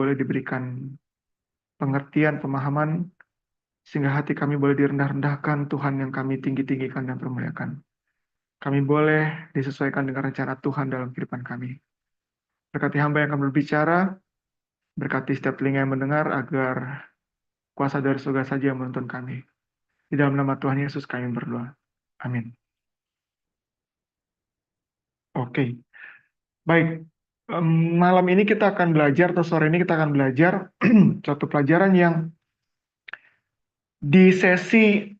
boleh diberikan pengertian, pemahaman, sehingga hati kami boleh direndah-rendahkan, Tuhan yang kami tinggi-tinggikan dan permuliakan. Kami boleh disesuaikan dengan rencana Tuhan dalam kehidupan kami. Berkati hamba yang akan berbicara, berkati setiap telinga yang mendengar, agar kuasa dari surga saja yang menuntun kami. Di dalam nama Tuhan Yesus kami berdoa. Amin. Oke, baik. Malam ini kita akan belajar, atau sore ini kita akan belajar suatu pelajaran yang di sesi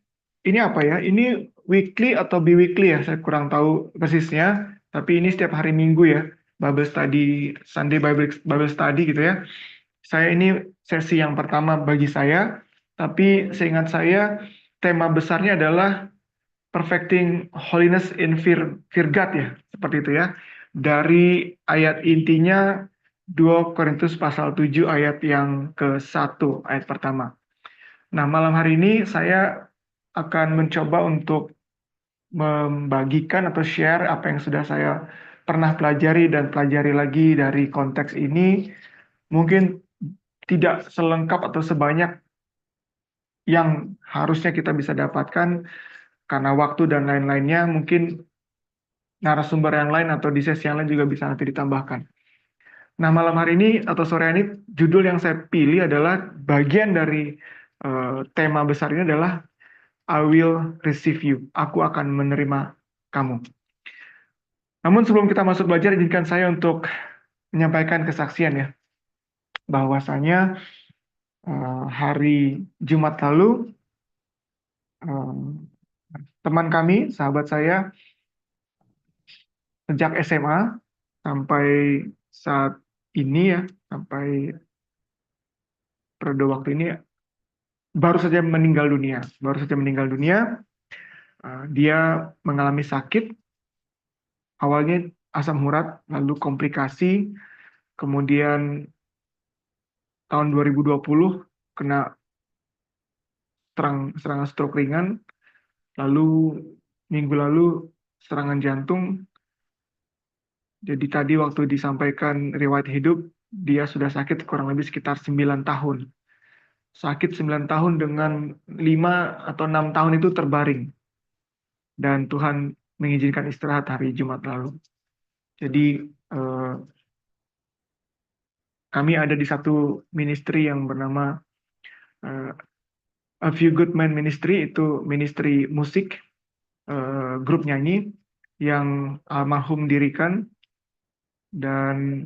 ini apa ya? Ini weekly atau bi-weekly ya? Saya kurang tahu persisnya. Tapi ini setiap hari Minggu ya, Bible Study, Sunday Bible Study gitu ya. Saya ini sesi yang pertama bagi saya, tapi seingat saya tema besarnya adalah Perfecting Holiness in Fear God ya, seperti itu ya. Dari ayat intinya 2 Korintus pasal 7 ayat yang ke-1, ayat pertama. Nah, malam hari ini saya akan mencoba untuk membagikan atau share apa yang sudah saya pernah pelajari dan pelajari lagi dari konteks ini. Mungkin tidak selengkap atau sebanyak yang harusnya kita bisa dapatkan karena waktu dan lain-lainnya. Mungkin narasumber yang lain atau di sesi yang lain juga bisa nanti ditambahkan. Nah, malam hari ini atau sore ini judul yang saya pilih adalah bagian dari tema besar ini adalah I will receive you. Aku akan menerima kamu. Namun sebelum kita masuk belajar, izinkan saya untuk menyampaikan kesaksian ya. Bahwasanya hari Jumat lalu, teman kami, sahabat saya, sejak SMA sampai saat ini ya, sampai periode waktu ini, baru saja meninggal dunia. Baru saja meninggal dunia, dia mengalami sakit, awalnya asam urat, lalu komplikasi, kemudian tahun 2020 kena serangan stroke ringan, lalu minggu lalu serangan jantung. Jadi tadi waktu disampaikan riwayat hidup, dia sudah sakit kurang lebih sekitar 9 tahun. Sakit 9 tahun dengan 5 atau 6 tahun itu terbaring. Dan Tuhan mengizinkan istirahat hari Jumat lalu. Jadi kami ada di satu ministry yang bernama A Few Good Men Ministry, itu ministry musik, grup nyanyi yang almarhum dirikan, dan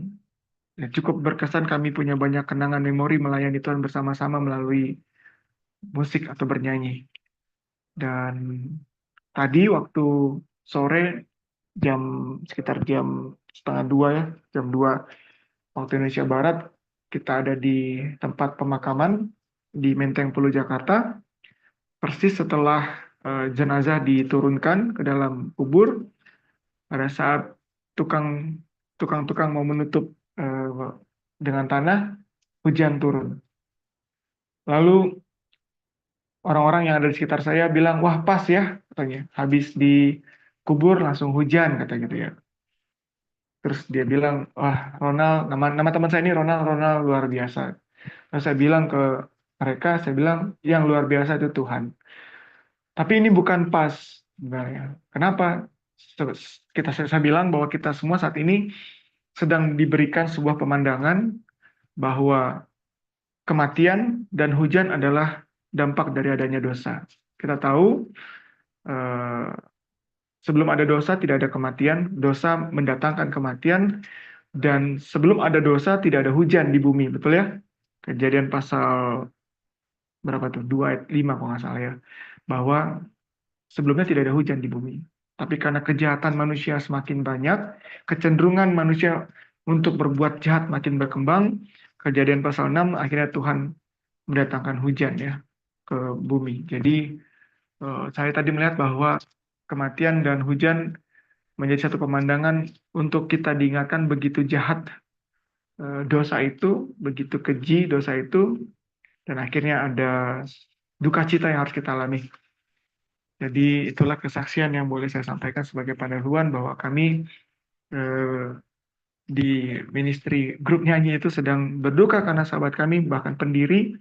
ya, cukup berkesan. Kami punya banyak kenangan memori melayani Tuhan bersama-sama melalui musik atau bernyanyi. Dan tadi waktu sore sekitar jam setengah 2 ya, jam 2 waktu Indonesia Barat, kita ada di tempat pemakaman di Menteng Pulo Jakarta, persis setelah jenazah diturunkan ke dalam kubur. Pada saat tukang mau menutup dengan tanah, hujan turun. Lalu orang-orang yang ada di sekitar saya bilang, wah pas ya, katanya, habis dikubur langsung hujan, kata gitu ya. Terus dia bilang, wah Ronald, nama teman saya ini Ronald luar biasa. Terus saya bilang ke mereka, saya bilang, yang luar biasa itu Tuhan. Tapi ini bukan pas sebenarnya. Kenapa? Saya bilang bahwa kita semua saat ini sedang diberikan sebuah pemandangan bahwa kematian dan hujan adalah dampak dari adanya dosa. Kita tahu sebelum ada dosa tidak ada kematian, dosa mendatangkan kematian, dan sebelum ada dosa tidak ada hujan di bumi, betul ya? Kejadian pasal berapa tuh? 2 ayat 5 kalau nggak salah ya. Bahwa sebelumnya tidak ada hujan di bumi. Tapi karena kejahatan manusia semakin banyak, kecenderungan manusia untuk berbuat jahat makin berkembang, Kejadian pasal 6 akhirnya Tuhan mendatangkan hujan ya ke bumi. Jadi saya tadi melihat bahwa kematian dan hujan menjadi satu pemandangan untuk kita diingatkan begitu jahat dosa itu, begitu keji dosa itu, dan akhirnya ada duka cita yang harus kita alami. Jadi itulah kesaksian yang boleh saya sampaikan sebagai pendahuluan bahwa kami di ministry grup nyanyi itu sedang berduka karena sahabat kami bahkan pendiri,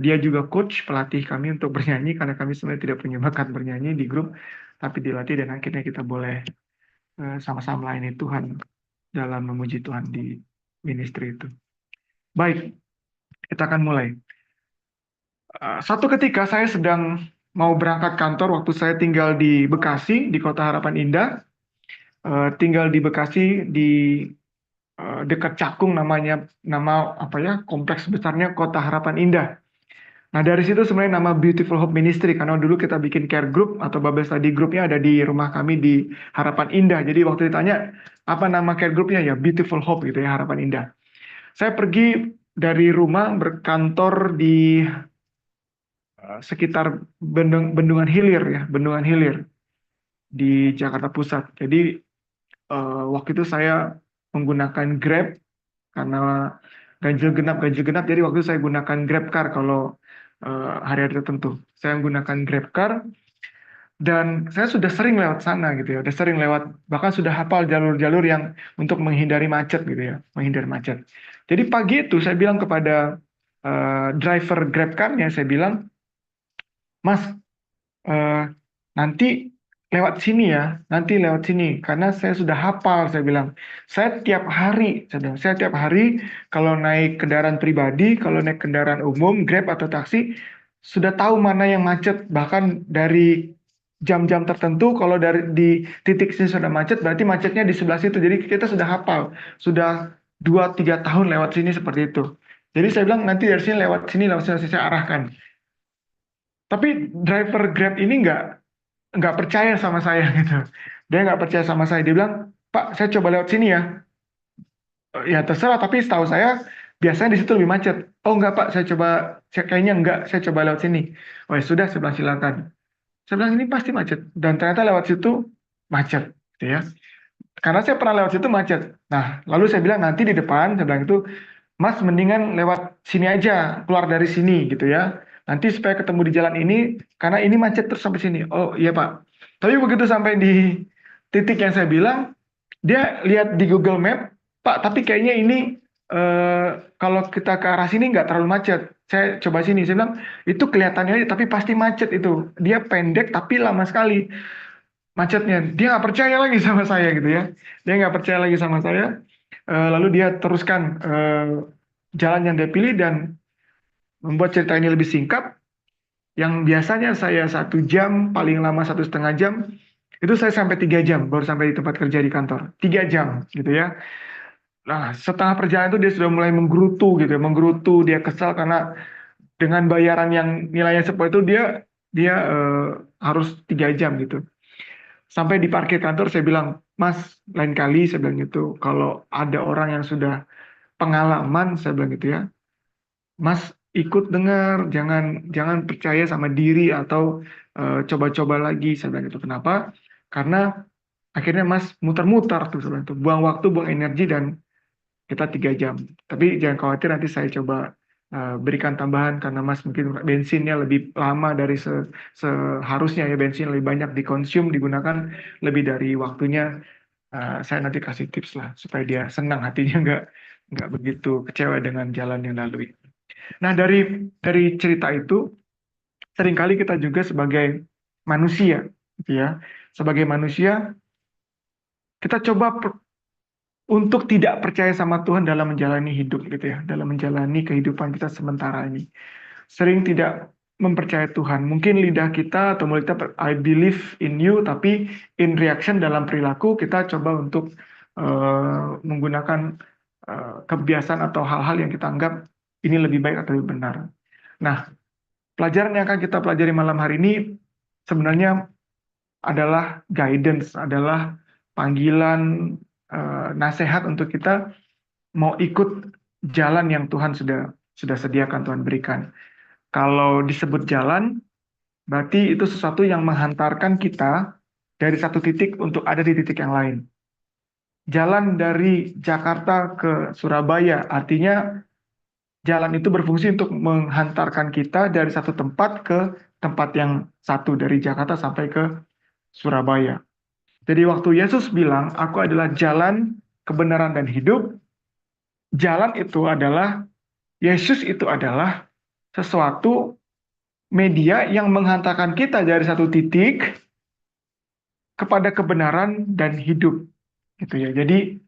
dia juga coach pelatih kami untuk bernyanyi karena kami sebenarnya tidak punya bakat bernyanyi di grup, tapi dilatih dan akhirnya kita boleh sama-sama melayani Tuhan dalam memuji Tuhan di ministry itu. Baik, kita akan mulai. Satu ketika saya sedang mau berangkat kantor waktu saya tinggal di Bekasi, di Kota Harapan Indah. Tinggal di Bekasi di dekat Cakung namanya, nama apa ya, kompleks besarnya Kota Harapan Indah. Nah dari situ sebenarnya nama Beautiful Hope Ministry karena dulu kita bikin care group atau Bible study groupnya ada di rumah kami di Harapan Indah. Jadi waktu ditanya apa nama care groupnya ya Beautiful Hope gitu ya, Harapan Indah. Saya pergi dari rumah berkantor di sekitar Bendungan Hilir ya, Bendungan Hilir di Jakarta Pusat. Jadi waktu itu saya menggunakan Grab karena ganjil genap. Jadi waktu itu saya gunakan Grab Car kalau hari-hari tertentu. Saya menggunakan Grab Car dan saya sudah sering lewat sana gitu ya. Sudah sering lewat, bahkan sudah hafal jalur-jalur yang untuk menghindari macet gitu ya, menghindari macet. Jadi pagi itu saya bilang kepada driver Grab Car-nya, saya bilang, Mas, eh, nanti lewat sini ya, nanti lewat sini, karena saya sudah hafal, saya bilang, saya tiap hari kalau naik kendaraan pribadi, kalau naik kendaraan umum, Grab atau taksi, sudah tahu mana yang macet, bahkan dari jam-jam tertentu, kalau dari di titik sini sudah macet, berarti macetnya di sebelah situ, jadi kita sudah hafal, sudah 2-3 tahun lewat sini seperti itu. Jadi saya bilang nanti dari sini lewat sini saya arahkan. Tapi driver Grab ini nggak percaya sama saya gitu. Dia nggak percaya sama saya. Dia bilang, Pak, saya coba lewat sini ya. Ya terserah, tapi setahu saya biasanya di situ lebih macet. Oh enggak Pak, kayaknya enggak, saya coba lewat sini. Oh ya sudah, saya bilang silakan. Saya bilang ini pasti macet. Dan ternyata lewat situ macet, gitu ya. Karena saya pernah lewat situ macet. Nah, lalu saya bilang nanti di depan, saya bilang itu, Mas mendingan lewat sini aja, keluar dari sini gitu ya. Nanti supaya ketemu di jalan ini, karena ini macet terus sampai sini. Oh iya Pak. Tapi begitu sampai di titik yang saya bilang, dia lihat di Google Map, Pak, tapi kayaknya ini eh, kalau kita ke arah sini nggak terlalu macet. Saya coba sini, saya bilang itu kelihatannya aja, tapi pasti macet itu. Dia pendek tapi lama sekali macetnya. Dia nggak percaya lagi sama saya gitu ya. Dia nggak percaya lagi sama saya. Lalu dia teruskan jalan yang dia pilih dan membuat cerita ini lebih singkat. Yang biasanya saya 1 jam, paling lama 1,5 jam, itu saya sampai 3 jam baru sampai di tempat kerja di kantor. 3 jam gitu ya. Nah, setelah perjalanan itu dia sudah mulai menggerutu gitu ya, menggerutu, dia kesal karena dengan bayaran yang nilainya seperti itu dia dia harus 3 jam gitu. Sampai di parkir kantor saya bilang, Mas, lain kali saya bilang gitu, kalau ada orang yang sudah pengalaman saya bilang gitu ya, Mas ikut dengar, jangan jangan percaya sama diri atau coba-coba lagi saya bilang gitu. Kenapa? Karena akhirnya Mas muter-muter tuh saya bilang itu, buang waktu, buang energi dan kita 3 jam. Tapi jangan khawatir nanti saya coba berikan tambahan karena Mas mungkin bensinnya lebih lama dari seharusnya ya bensin lebih banyak dikonsum digunakan lebih dari waktunya. Saya nanti kasih tips lah supaya dia senang hatinya nggak begitu kecewa dengan jalan yang lalui. Nah dari cerita itu seringkali kita juga sebagai manusia, gitu ya, sebagai manusia kita coba untuk tidak percaya sama Tuhan dalam menjalani hidup gitu ya, dalam menjalani kehidupan kita sementara ini. Sering tidak mempercayai Tuhan. Mungkin lidah kita atau mulut kita I believe in you, tapi in reaction dalam perilaku kita coba untuk menggunakan kebiasaan atau hal-hal yang kita anggap ini lebih baik atau lebih benar. Nah, pelajaran yang akan kita pelajari malam hari ini sebenarnya adalah guidance, adalah panggilan nasihat untuk kita mau ikut jalan yang Tuhan sudah sediakan, Tuhan berikan. Kalau disebut jalan, berarti itu sesuatu yang menghantarkan kita dari satu titik untuk ada di titik yang lain. Jalan dari Jakarta ke Surabaya, artinya jalan itu berfungsi untuk menghantarkan kita dari satu tempat ke tempat yang satu, dari Jakarta sampai ke Surabaya. Jadi waktu Yesus bilang, aku adalah jalan, kebenaran dan hidup, jalan itu adalah, Yesus itu adalah sesuatu media yang menghantarkan kita dari satu titik kepada kebenaran dan hidup. Gitu ya. Jadi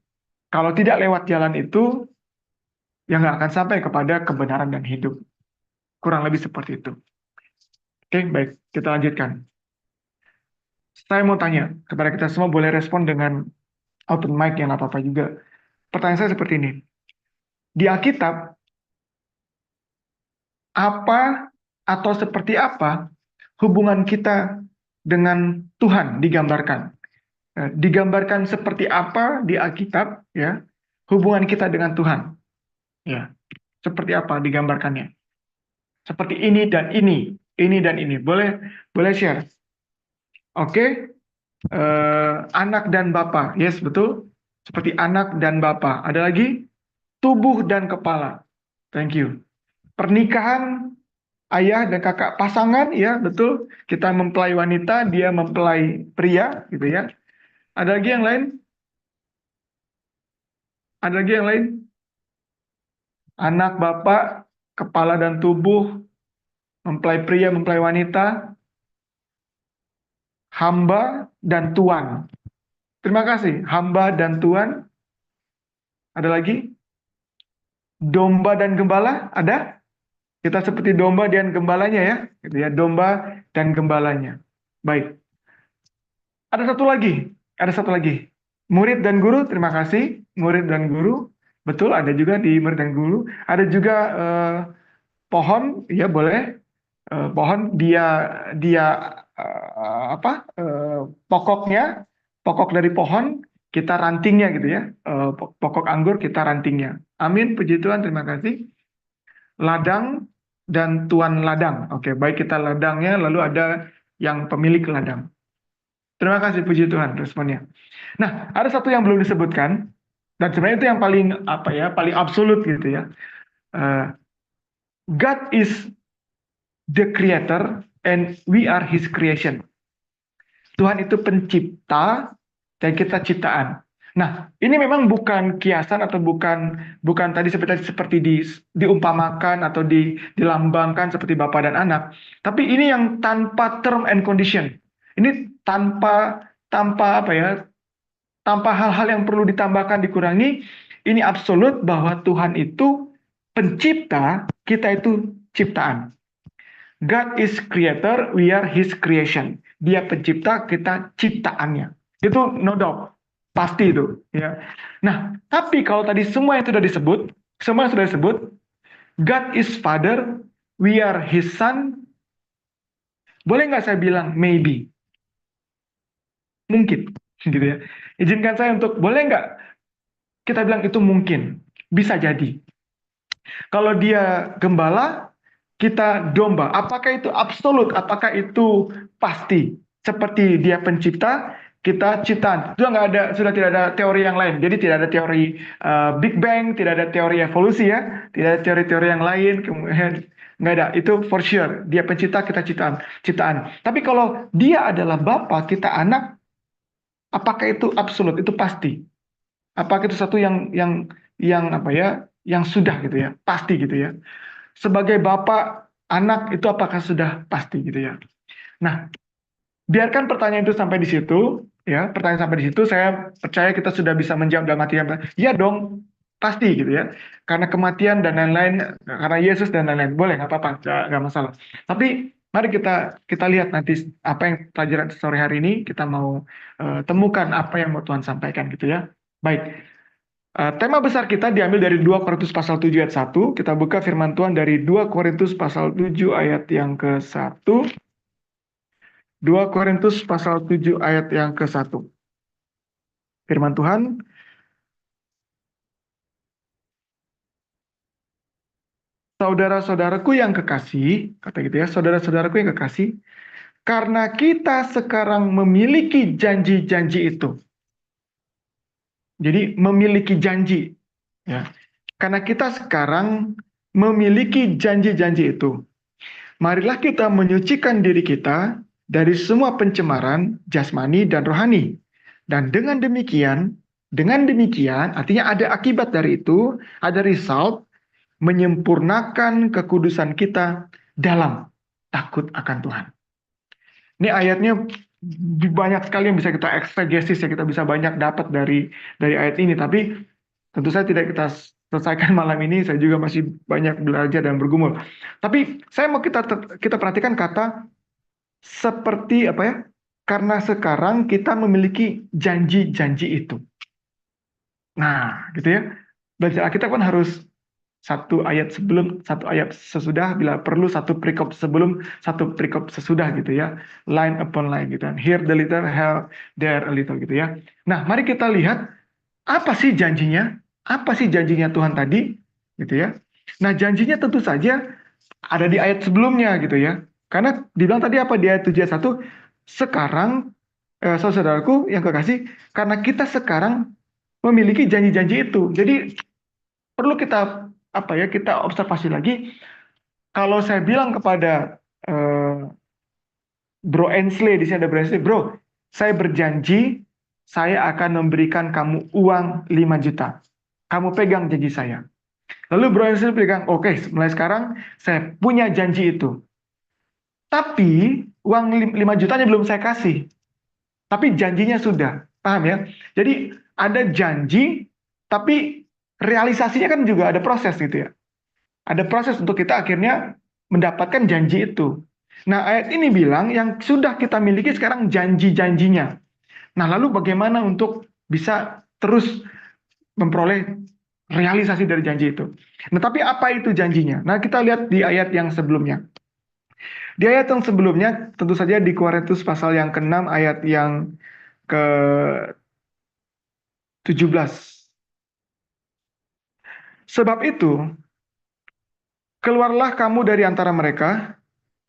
kalau tidak lewat jalan itu, ya nggak akan sampai kepada kebenaran dan hidup. Kurang lebih seperti itu. Oke, baik. Kita lanjutkan. Saya mau tanya kepada kita semua, boleh respon dengan open mic, yang apa-apa juga. Pertanyaan saya seperti ini. Di Alkitab, apa atau seperti apa hubungan kita dengan Tuhan digambarkan? Digambarkan seperti apa di Alkitab, ya, hubungan kita dengan Tuhan. Ya, seperti apa digambarkannya? Seperti ini dan ini dan ini. Boleh share. Oke. Anak dan bapa, yes, betul. Seperti anak dan bapa. Ada lagi? Tubuh dan kepala. Thank you. Pernikahan ayah dan kakak, pasangan, ya betul. Kita mempelai wanita, dia mempelai pria, gitu ya. Ada lagi yang lain? Ada lagi yang lain? Anak, bapak, kepala dan tubuh, mempelai pria, mempelai wanita, hamba dan tuan. Terima kasih. Hamba dan tuan. Ada lagi? Domba dan gembala, ada? Kita seperti domba dan gembalanya, ya, gitu ya, domba dan gembalanya. Baik. Ada satu lagi. Murid dan guru, terima kasih. Murid dan guru, betul, ada juga di murid dan guru. Ada juga pohon, ya boleh. Pohon dia dia pokoknya, pokok dari pohon kita rantingnya, gitu ya. Pokok anggur kita rantingnya. Amin, puji Tuhan, terima kasih. Ladang dan tuan ladang. Oke, baik, kita ladangnya, lalu ada yang pemilik ladang. Terima kasih, puji Tuhan, responnya. Nah, ada satu yang belum disebutkan, dan sebenarnya itu yang paling paling absolut, gitu ya. God is the creator and we are his creation. Tuhan itu pencipta dan kita ciptaan. Nah, ini memang bukan kiasan atau bukan tadi seperti diumpamakan atau dilambangkan seperti bapak dan anak, tapi ini yang tanpa term and condition. Ini tanpa tanpa hal-hal yang perlu ditambahkan, dikurangi. Ini absolut bahwa Tuhan itu pencipta, kita itu ciptaan. God is creator, we are his creation. Dia pencipta, kita ciptaannya. Itu no doubt. Pasti itu, ya. Nah, tapi kalau tadi semua yang sudah disebut, God is Father, we are His Son. Boleh nggak saya bilang maybe? Mungkin, gitu ya. Izinkan saya untuk, boleh nggak kita bilang itu mungkin, bisa jadi. Kalau dia gembala, kita domba. Apakah itu absolut? Apakah itu pasti? Seperti dia pencipta, kita ciptaan. Sudah tidak ada teori yang lain. Jadi tidak ada teori Big Bang, tidak ada teori evolusi, ya. Tidak ada teori-teori yang lain. Kemudian nggak ada. Itu for sure. Dia pencipta, kita ciptaan. Tapi kalau dia adalah Bapa, kita anak, apakah itu absolut? Itu pasti. Apakah itu satu yang yang sudah, gitu ya, pasti, gitu ya. Sebagai bapak anak itu apakah sudah pasti, gitu ya. Nah, biarkan pertanyaan itu sampai di situ, ya. Pertanyaan sampai di situ, saya percaya kita sudah bisa menjawab dalam hati, ya dong, pasti, gitu ya. Karena kematian dan lain-lain, karena Yesus dan lain-lain, boleh, nggak apa-apa, nggak masalah. Tapi mari kita lihat nanti apa yang pelajaran sore hari ini, kita mau temukan apa yang mau Tuhan sampaikan, gitu ya. Baik. Tema besar kita diambil dari 2 Korintus pasal 7 ayat 1. Kita buka firman Tuhan dari 2 Korintus pasal 7 ayat yang ke-1. 2 Korintus pasal 7 ayat yang ke-1. Firman Tuhan, saudara-saudaraku yang kekasih, kata gitu ya, saudara-saudaraku yang kekasih, karena kita sekarang memiliki janji-janji itu. Jadi memiliki janji, ya. Karena kita sekarang memiliki janji-janji itu. Marilah kita menyucikan diri kita dari semua pencemaran jasmani dan rohani. Dan dengan demikian, Dengan demikian, artinya ada akibat dari itu, ada result, menyempurnakan kekudusan kita dalam takut akan Tuhan. Ini ayatnya banyak sekali yang bisa kita eksegesis ya, kita bisa banyak dapat dari ayat ini. Tapi tentu saja tidak kita selesaikan malam ini. Saya juga masih banyak belajar dan bergumul. Tapi saya mau kita perhatikan kata seperti apa ya? Karena sekarang kita memiliki janji-janji itu. Nah, gitu ya. Belajar Alkitab kan harus satu ayat sebelum, satu ayat sesudah, bila perlu satu perikop sebelum, satu perikop sesudah gitu ya. Line upon line gitu. Here the little, there a little gitu ya. Nah, mari kita lihat apa sih janjinya? Apa sih janjinya Tuhan tadi? Gitu ya. Nah, janjinya tentu saja ada di ayat sebelumnya gitu ya. Karena dibilang tadi apa di ayat 71, sekarang saudaraku yang kekasih, karena kita sekarang memiliki janji-janji itu. Jadi perlu kita apa ya, kita observasi lagi. Kalau saya bilang kepada Bro Ensley, di sini ada Bro Ensley, bro, saya berjanji saya akan memberikan kamu uang 5 juta. Kamu pegang janji saya. Lalu Bro Ensley pegang, oke, mulai sekarang saya punya janji itu. Tapi uang 5 jutanya belum saya kasih. Tapi janjinya sudah. Paham ya? Jadi ada janji, tapi realisasinya kan juga ada proses gitu ya. Ada proses untuk kita akhirnya mendapatkan janji itu. Nah, ayat ini bilang yang sudah kita miliki sekarang janji-janjinya. Nah, lalu bagaimana untuk bisa terus memperoleh realisasi dari janji itu? Nah, tapi apa itu janjinya? Nah, kita lihat di ayat yang sebelumnya. Di ayat yang sebelumnya, tentu saja di Korintus pasal yang ke-6 ayat yang ke-17. Sebab itu, keluarlah kamu dari antara mereka,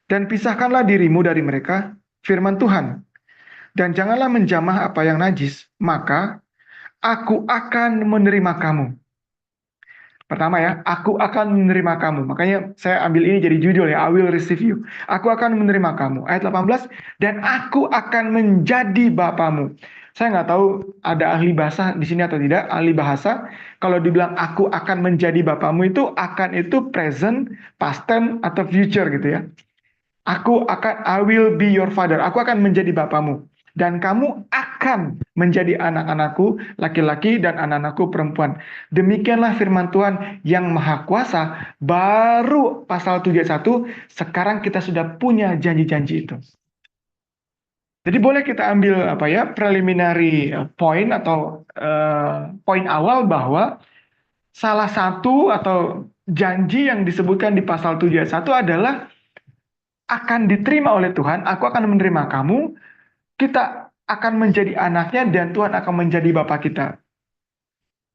dan pisahkanlah dirimu dari mereka, firman Tuhan. Dan janganlah menjamah apa yang najis, maka aku akan menerima kamu. Pertama ya, aku akan menerima kamu. Makanya saya ambil ini jadi judul ya, I will receive you. Aku akan menerima kamu. Ayat 18, dan aku akan menjadi bapamu. Saya nggak tahu ada ahli bahasa di sini atau tidak, ahli bahasa. Kalau dibilang aku akan menjadi bapamu itu, akan itu present, past tense, atau future gitu ya. I will be your father. Aku akan menjadi bapamu. Dan kamu akan menjadi anak-anakku laki-laki dan anak-anakku perempuan. Demikianlah firman Tuhan yang Maha Kuasa. Baru pasal 71, sekarang kita sudah punya janji-janji itu. Jadi boleh kita ambil apa ya, preliminary point atau poin awal bahwa salah satu atau janji yang disebutkan di pasal 71 adalah akan diterima oleh Tuhan, aku akan menerima kamu, kita akan menjadi anaknya, dan Tuhan akan menjadi Bapa kita.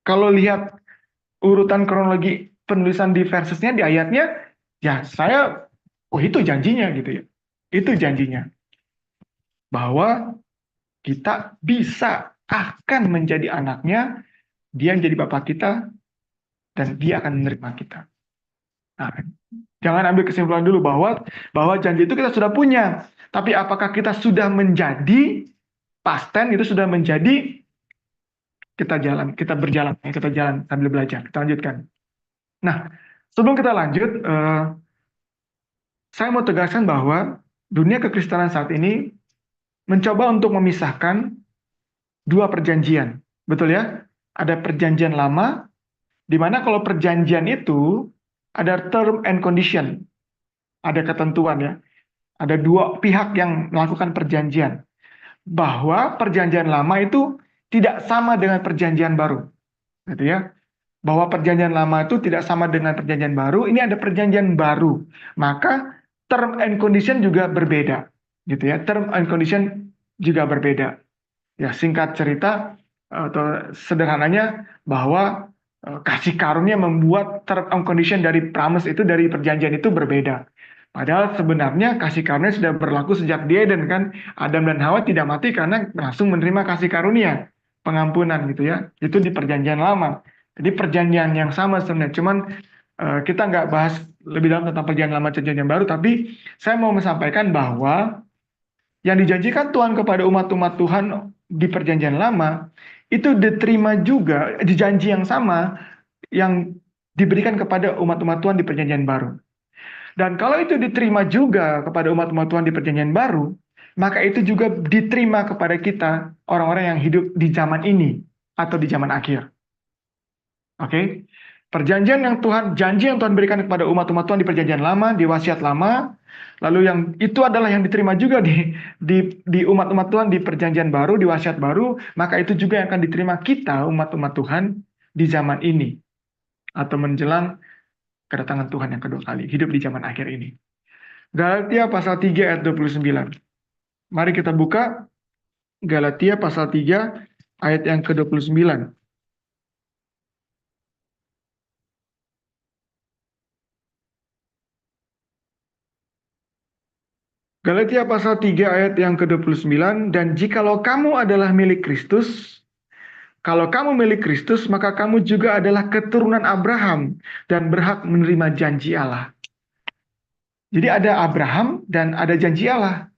Kalau lihat urutan kronologi penulisan di versusnya, di ayatnya, ya saya, oh itu janjinya gitu ya. Itu janjinya. Bahwa kita bisa akan menjadi anaknya, dia menjadi Bapa kita, dan dia akan menerima kita. Nah, jangan ambil kesimpulan dulu bahwa janji itu kita sudah punya. Tapi apakah kita sudah menjadi past tense, itu sudah menjadi, kita berjalan, kita jalan sambil belajar. Kita lanjutkan. Nah, sebelum kita lanjut, saya mau tegaskan bahwa dunia kekristenan saat ini mencoba untuk memisahkan dua perjanjian. Betul ya? Ada perjanjian lama, di mana kalau perjanjian itu ada term and condition. Ada ketentuan ya. Ada dua pihak yang melakukan perjanjian. Bahwa perjanjian lama itu tidak sama dengan perjanjian baru. Gitu ya. Bahwa perjanjian lama itu tidak sama dengan perjanjian baru, ini ada perjanjian baru. Maka term and condition juga berbeda. Gitu ya. Term and condition juga berbeda. Ya, singkat cerita atau sederhananya bahwa kasih karunia membuat term and condition dari promise itu, dari perjanjian itu berbeda. Padahal sebenarnya kasih karunia sudah berlaku sejak di Eden kan. Adam dan Hawa tidak mati karena langsung menerima kasih karunia, pengampunan gitu ya. Itu di perjanjian lama. Jadi perjanjian yang sama sebenarnya. Cuman kita nggak bahas lebih dalam tentang perjanjian lama dan perjanjian baru. Tapi saya mau menyampaikan bahwa yang dijanjikan Tuhan kepada umat-umat Tuhan di perjanjian lama itu diterima juga di janji yang sama yang diberikan kepada umat-umat Tuhan di Perjanjian Baru. Dan kalau itu diterima juga kepada umat-umat Tuhan di Perjanjian Baru, maka itu juga diterima kepada kita, orang-orang yang hidup di zaman ini atau di zaman akhir. Oke? Perjanjian yang Tuhan, janji yang Tuhan berikan kepada umat-umat Tuhan di Perjanjian Lama, di Wasiat Lama, lalu yang itu adalah yang diterima juga di umat-umat Tuhan di Perjanjian Baru, di Wasiat Baru, maka itu juga yang akan diterima kita, umat-umat Tuhan, di zaman ini atau menjelang kedatangan Tuhan yang kedua kali, hidup di zaman akhir ini. Galatia pasal 3 ayat 29. Mari kita buka Galatia pasal 3 ayat yang ke-29. Galatia pasal 3 ayat yang ke-29, dan jikalau kamu adalah milik Kristus, kalau kamu milik Kristus, maka kamu juga adalah keturunan Abraham dan berhak menerima janji Allah. Jadi ada Abraham dan ada janji Allah.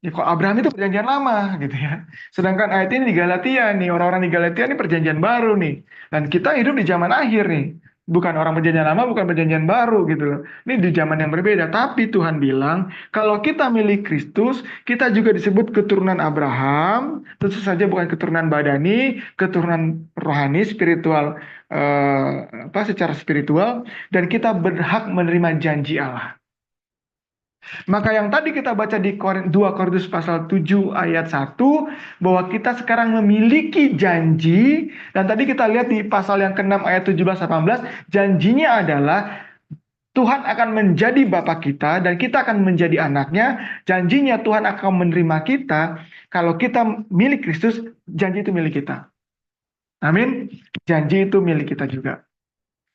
Ya, kok Abraham itu perjanjian lama gitu ya. Sedangkan ayat ini di Galatia nih, orang-orang di Galatia ini perjanjian baru nih. Dan kita hidup di zaman akhir nih. Bukan orang perjanjian lama, bukan perjanjian baru gitu loh. Ini di zaman yang berbeda. Tapi Tuhan bilang, kalau kita milik Kristus, kita juga disebut keturunan Abraham. Tentu saja bukan keturunan badani, keturunan rohani, spiritual, secara spiritual. Dan kita berhak menerima janji Allah. Maka yang tadi kita baca di 2 Korintus pasal 7 ayat 1, bahwa kita sekarang memiliki janji, dan tadi kita lihat di pasal yang ke-6 ayat 17-18, janjinya adalah Tuhan akan menjadi Bapa kita, dan kita akan menjadi anaknya. Janjinya Tuhan akan menerima kita, kalau kita milik Kristus, janji itu milik kita. Amin. Janji itu milik kita juga.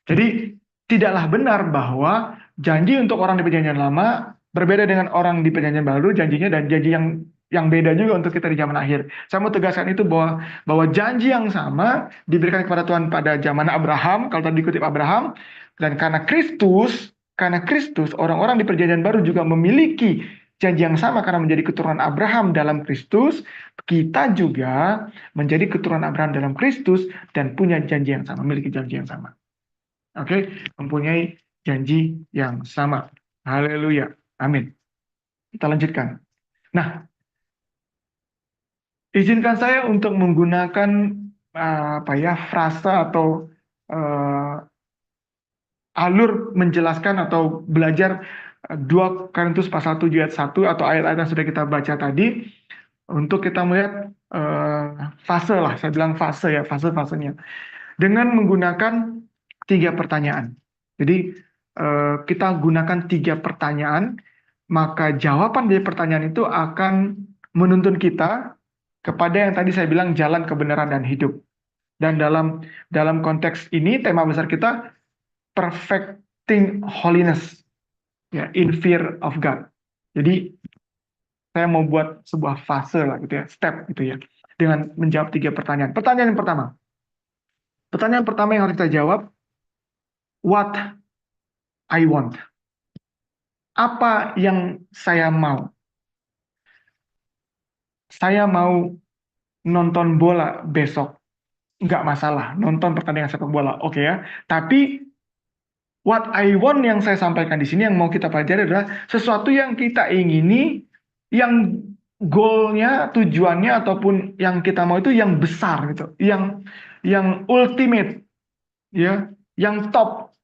Jadi tidaklah benar bahwa janji untuk orang di Perjanjian Lama berbeda dengan orang di Perjanjian Baru, janjinya dan janji yang beda juga untuk kita di zaman akhir. Saya mau tegaskan itu bahwa janji yang sama diberikan kepada Tuhan pada zaman Abraham, kalau tadi dikutip Abraham, dan karena Kristus, orang-orang di Perjanjian Baru juga memiliki janji yang sama karena menjadi keturunan Abraham dalam Kristus, kita juga menjadi keturunan Abraham dalam Kristus dan punya janji yang sama, memiliki janji yang sama. Oke, mempunyai janji yang sama. Haleluya. Amin. Kita lanjutkan. Nah, izinkan saya untuk menggunakan frasa atau alur menjelaskan atau belajar 2 Korintus pasal 7 ayat 1 atau ayat-ayat yang sudah kita baca tadi untuk kita melihat fase lah, saya bilang fase ya, fase-fasenya. Dengan menggunakan 3 pertanyaan. Jadi kita gunakan 3 pertanyaan, maka jawaban dari pertanyaan itu akan menuntun kita kepada yang tadi saya bilang jalan kebenaran dan hidup. Dan dalam konteks ini tema besar kita perfecting holiness, ya, in fear of God. Jadi saya mau buat sebuah fase lah gitu ya, step gitu ya, dengan menjawab 3 pertanyaan. Pertanyaan pertama yang harus kita jawab, what I want. Apa yang saya mau? Saya mau nonton bola besok. Nggak masalah, nonton pertandingan sepak bola, oke ya. Tapi what I want yang saya sampaikan di sini, yang mau kita pelajari adalah sesuatu yang kita ingini, yang goalnya, tujuannya, ataupun yang kita mau itu yang besar gitu, yang ultimate, ya, yang top,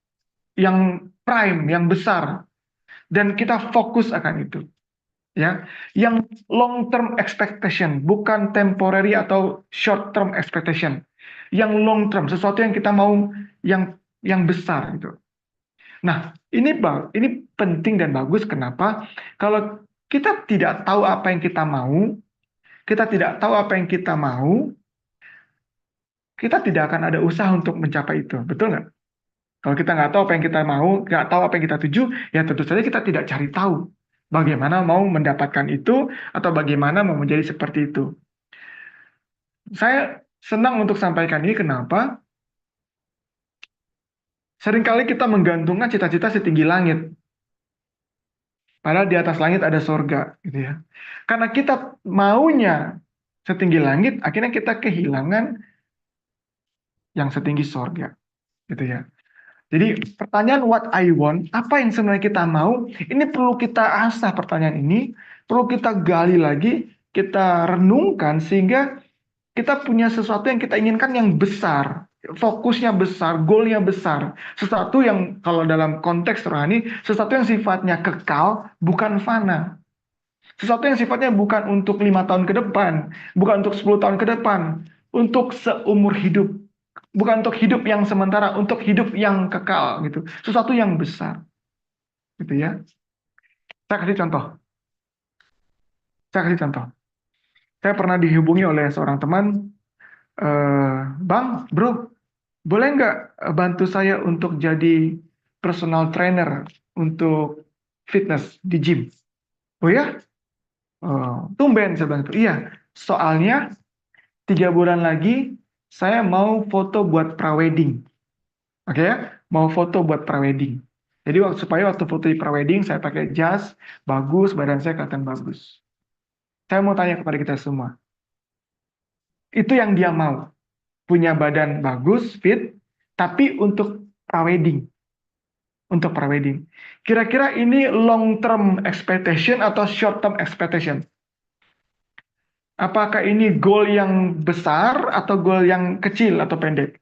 yang prime, yang besar, dan kita fokus akan itu. Ya, yang long term expectation, bukan temporary atau short term expectation. Yang long term, sesuatu yang kita mau yang besar gitu. Nah, ini penting dan bagus. Kenapa? Kalau kita tidak tahu apa yang kita mau, kita tidak tahu apa yang kita mau, kita tidak akan ada usaha untuk mencapai itu. Betul nggak? Kalau kita nggak tahu apa yang kita mau, nggak tahu apa yang kita tuju, ya tentu saja kita tidak cari tahu bagaimana mau mendapatkan itu atau bagaimana mau menjadi seperti itu. Saya senang untuk sampaikan ini. Kenapa? Seringkali kita menggantungkan cita-cita setinggi langit. Padahal di atas langit ada sorga, gitu ya. Karena kita maunya setinggi langit, akhirnya kita kehilangan yang setinggi sorga, gitu ya. Jadi pertanyaan what I want, apa yang sebenarnya kita mau, ini perlu kita asah pertanyaan ini, perlu kita gali lagi, kita renungkan sehingga kita punya sesuatu yang kita inginkan yang besar, fokusnya besar, goalnya besar, sesuatu yang kalau dalam konteks rohani, sesuatu yang sifatnya kekal, bukan fana. Sesuatu yang sifatnya bukan untuk 5 tahun ke depan, bukan untuk 10 tahun ke depan, untuk seumur hidup. Bukan untuk hidup yang sementara, untuk hidup yang kekal gitu. Sesuatu yang besar, gitu ya. Saya kasih contoh. Saya kasih contoh. Saya pernah dihubungi oleh seorang teman, Bang, bro, boleh nggak bantu saya untuk jadi personal trainer untuk fitness di gym? Oh ya? Tumben saya bilang itu. Iya, soalnya 3 bulan lagi saya mau foto buat prawedding. Oke ya, mau foto buat prawedding. Jadi supaya waktu foto di prawedding saya pakai jas bagus, badan saya kelihatan bagus. Saya mau tanya kepada kita semua, itu yang dia mau, punya badan bagus, fit, tapi untuk prawedding, untuk prawedding. Kira-kira ini long term expectation atau short term expectation? Apakah ini goal yang besar atau goal yang kecil atau pendek?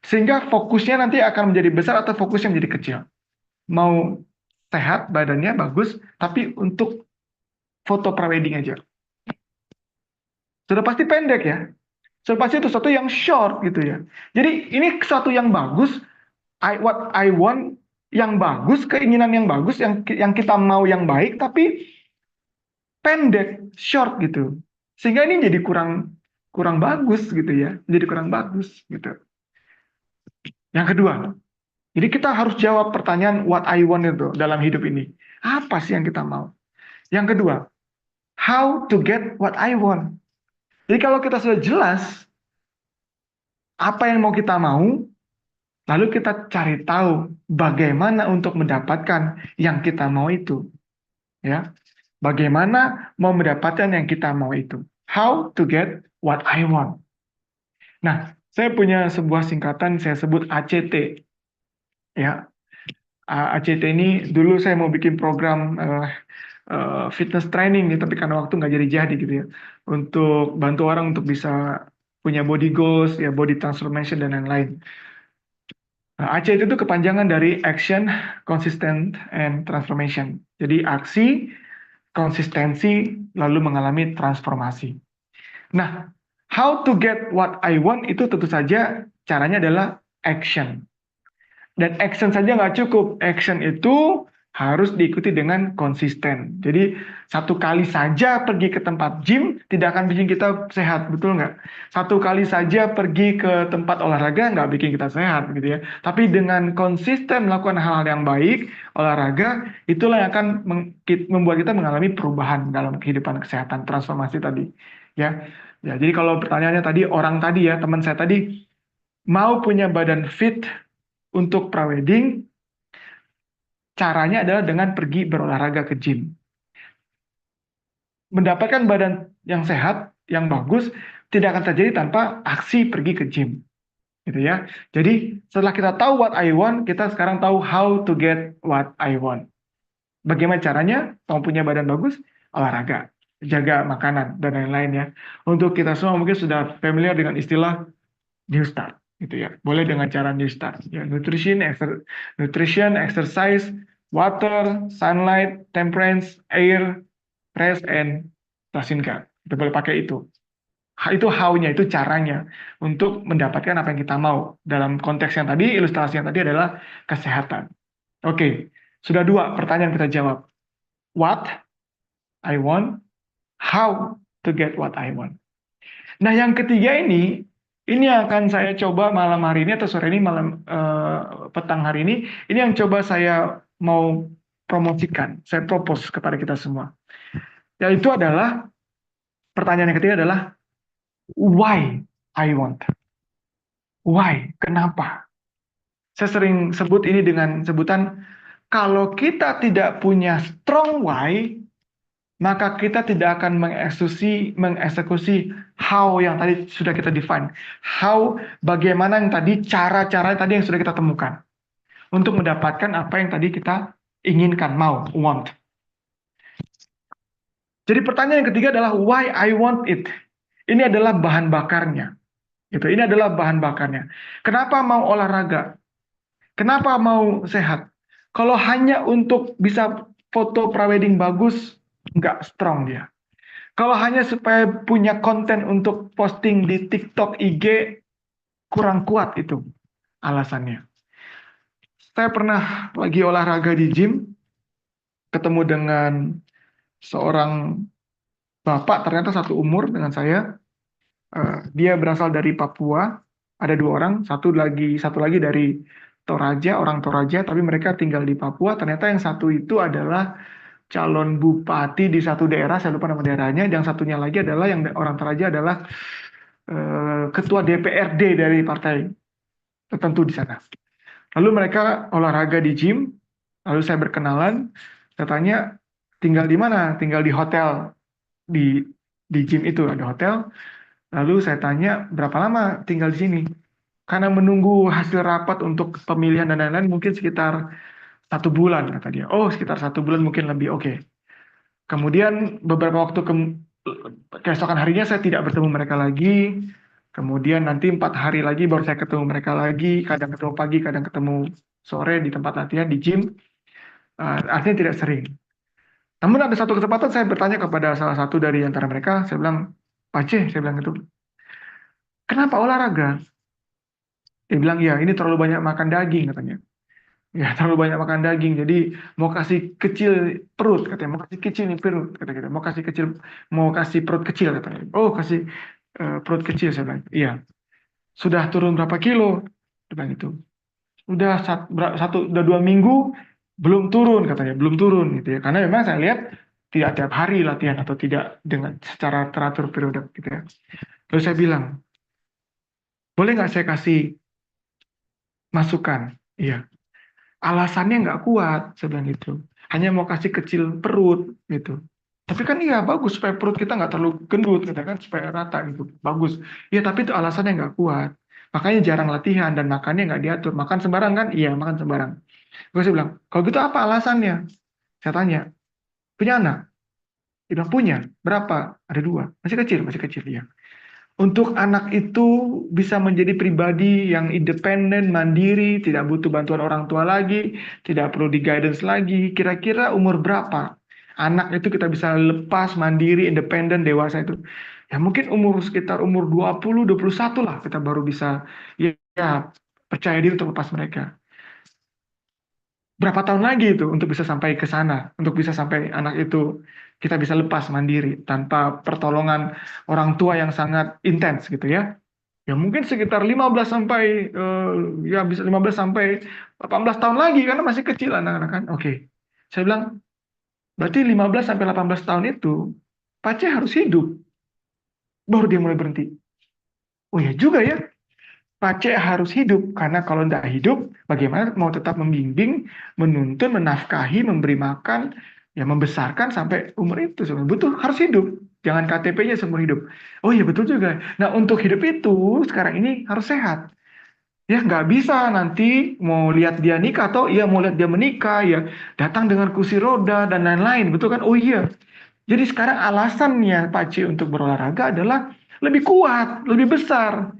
Sehingga fokusnya nanti akan menjadi besar atau fokusnya menjadi kecil. Mau sehat, badannya bagus, tapi untuk foto prewedding aja. Sudah pasti pendek ya. Sudah pasti itu sesuatu yang short gitu ya. Jadi ini sesuatu yang bagus, what I want yang bagus, keinginan yang bagus, yang kita mau yang baik, tapi pendek, short gitu. Sehingga ini jadi kurang kurang bagus gitu ya. Jadi kurang bagus gitu. Yang kedua, jadi kita harus jawab pertanyaan what I want itu dalam hidup ini. Apa sih yang kita mau? Yang kedua, how to get what I want. Jadi kalau kita sudah jelas apa yang mau kita mau, lalu kita cari tahu bagaimana untuk mendapatkan yang kita mau itu, ya. Bagaimana mau mendapatkan yang kita mau itu? How to get what I want. Nah, saya punya sebuah singkatan saya sebut ACT, ya. ACT ini dulu saya mau bikin program fitness training, ya, tapi karena waktu nggak jadi gitu ya, untuk bantu orang untuk bisa punya body goals, ya body transformation dan lain-lain. Nah, ACT itu kepanjangan dari Action, Consistent, and Transformation. Jadi aksi, konsistensi, lalu mengalami transformasi. Nah, how to get what I want itu tentu saja caranya adalah action. Dan action saja nggak cukup. Action itu harus diikuti dengan konsisten. Jadi satu kali saja pergi ke tempat gym tidak akan bikin kita sehat, betul nggak? Satu kali saja pergi ke tempat olahraga nggak bikin kita sehat, gitu ya. Tapi dengan konsisten melakukan hal-hal yang baik, olahraga, itulah yang akan membuat kita mengalami perubahan dalam kehidupan kesehatan, transformasi tadi. Ya, ya. Jadi kalau pertanyaannya tadi orang tadi ya, teman saya tadi mau punya badan fit untuk prawedding, caranya adalah dengan pergi berolahraga ke gym. Mendapatkan badan yang sehat, yang bagus, tidak akan terjadi tanpa aksi pergi ke gym. Gitu ya. Jadi setelah kita tahu what I want, kita sekarang tahu how to get what I want. Bagaimana caranya? Mau punya badan bagus, olahraga, jaga makanan, dan lain-lain ya. Untuk kita semua mungkin sudah familiar dengan istilah New Start. Gitu ya. Boleh dengan cara New Start. Ya, nutrition, exercise, water, sunlight, temperance, air, rest, and plasinka. Kita boleh pakai itu. Itu how-nya, itu caranya untuk mendapatkan apa yang kita mau. Dalam konteks yang tadi, ilustrasi yang tadi adalah kesehatan. Oke, sudah 2 pertanyaan kita jawab. What I want, how to get what I want. Nah, yang ketiga ini yang akan saya coba malam hari ini atau sore ini, petang hari ini yang coba saya mau promosikan, saya propose kepada kita semua. Yaitu adalah, pertanyaan yang ketiga adalah, why I want? Why? Kenapa? Saya sering sebut ini dengan sebutan, kalau kita tidak punya strong why, maka kita tidak akan mengeksekusi how yang tadi sudah kita define. How, bagaimana yang tadi, cara-cara tadi yang sudah kita temukan. Untuk mendapatkan apa yang tadi kita inginkan, mau, want. Jadi pertanyaan yang ketiga adalah why I want it. Ini adalah bahan bakarnya. Gitu. Ini adalah bahan bakarnya. Kenapa mau olahraga? Kenapa mau sehat? Kalau hanya untuk bisa foto prawedding bagus, nggak strong dia. Kalau hanya supaya punya konten untuk posting di TikTok, IG, kurang kuat itu alasannya. Saya pernah lagi olahraga di gym, ketemu dengan seorang bapak, ternyata satu umur dengan saya. Dia berasal dari Papua, ada dua orang, satu lagi dari Toraja, orang Toraja, tapi mereka tinggal di Papua. Ternyata yang satu itu adalah calon bupati di satu daerah, saya lupa nama daerahnya. Yang satunya lagi adalah yang orang Toraja adalah ketua DPRD dari partai tertentu di sana. Lalu mereka olahraga di gym, lalu saya berkenalan, saya tanya tinggal di mana? Tinggal di hotel, di gym itu ada hotel. Lalu saya tanya berapa lama tinggal di sini? Karena menunggu hasil rapat untuk pemilihan dan lain-lain mungkin sekitar 1 bulan kata dia. Oh sekitar 1 bulan mungkin lebih oke. Kemudian beberapa waktu keesokan harinya saya tidak bertemu mereka lagi. Kemudian nanti 4 hari lagi baru saya ketemu mereka lagi. Kadang ketemu pagi, kadang ketemu sore di tempat latihan di gym. Artinya tidak sering. Namun ada satu kesempatan saya bertanya kepada salah satu dari antara mereka. Saya bilang, Pak C, saya bilang gitu. Kenapa olahraga? Dia bilang, ya ini terlalu banyak makan daging katanya. Ya terlalu banyak makan daging, jadi mau kasih kecil perut katanya, mau kasih kecil nih perut kata kita, mau kasih perut kecil katanya. Oh kasih perut kecil saya bilang. Iya. Sudah turun berapa kilo? Dia bilang itu. Udah 2 minggu belum turun katanya, belum turun gitu ya. Karena memang saya lihat tidak tiap hari latihan atau tidak dengan secara teratur periode gitu ya. Terus saya bilang, boleh nggak saya kasih masukan? Iya. Alasannya nggak kuat, saya bilang gitu. Hanya mau kasih kecil perut gitu. Tapi kan iya bagus supaya perut kita nggak terlalu gendut, gitu kan supaya rata gitu. Bagus. Iya tapi itu alasannya nggak kuat. Makanya jarang latihan dan makannya nggak diatur. Makan sembarang kan? Iya makan sembarang. Gue sih bilang, kalau gitu apa alasannya? Saya tanya, punya anak? Dia bilang punya. Berapa? Ada 2. Masih kecil ya. Untuk anak itu bisa menjadi pribadi yang independen, mandiri, tidak butuh bantuan orang tua lagi, tidak perlu di guidance lagi. Kira-kira umur berapa anak itu kita bisa lepas, mandiri, independen, dewasa itu? Ya mungkin sekitar umur 20, 21 lah kita baru bisa ya percaya diri untuk lepas mereka. Berapa tahun lagi itu untuk bisa sampai ke sana, untuk bisa sampai anak itu kita bisa lepas mandiri tanpa pertolongan orang tua yang sangat intens gitu ya. Ya mungkin sekitar 15 sampai ya bisa 15 sampai 18 tahun lagi karena masih kecil anak-anak kan. Oke. Saya bilang berarti 15 sampai 18 tahun itu Pace harus hidup baru dia mulai berhenti. Oh ya juga ya. Pace harus hidup karena kalau tidak hidup bagaimana mau tetap membimbing, menuntun, menafkahi, memberi makan, ya membesarkan sampai umur itu. Betul harus hidup. Jangan KTP-nya seumur hidup. Oh iya betul juga. Nah untuk hidup itu sekarang ini harus sehat. Ya nggak bisa nanti mau lihat dia nikah atau iya mau lihat dia menikah ya datang dengan kursi roda dan lain-lain betul kan? Oh iya. Jadi sekarang alasannya Pak C untuk berolahraga adalah lebih kuat, lebih besar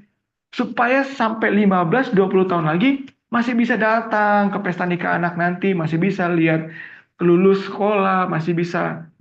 supaya sampai 15-20 tahun lagi masih bisa datang ke pesta nikah anak nanti, masih bisa lihat lulus sekolah, masih bisa.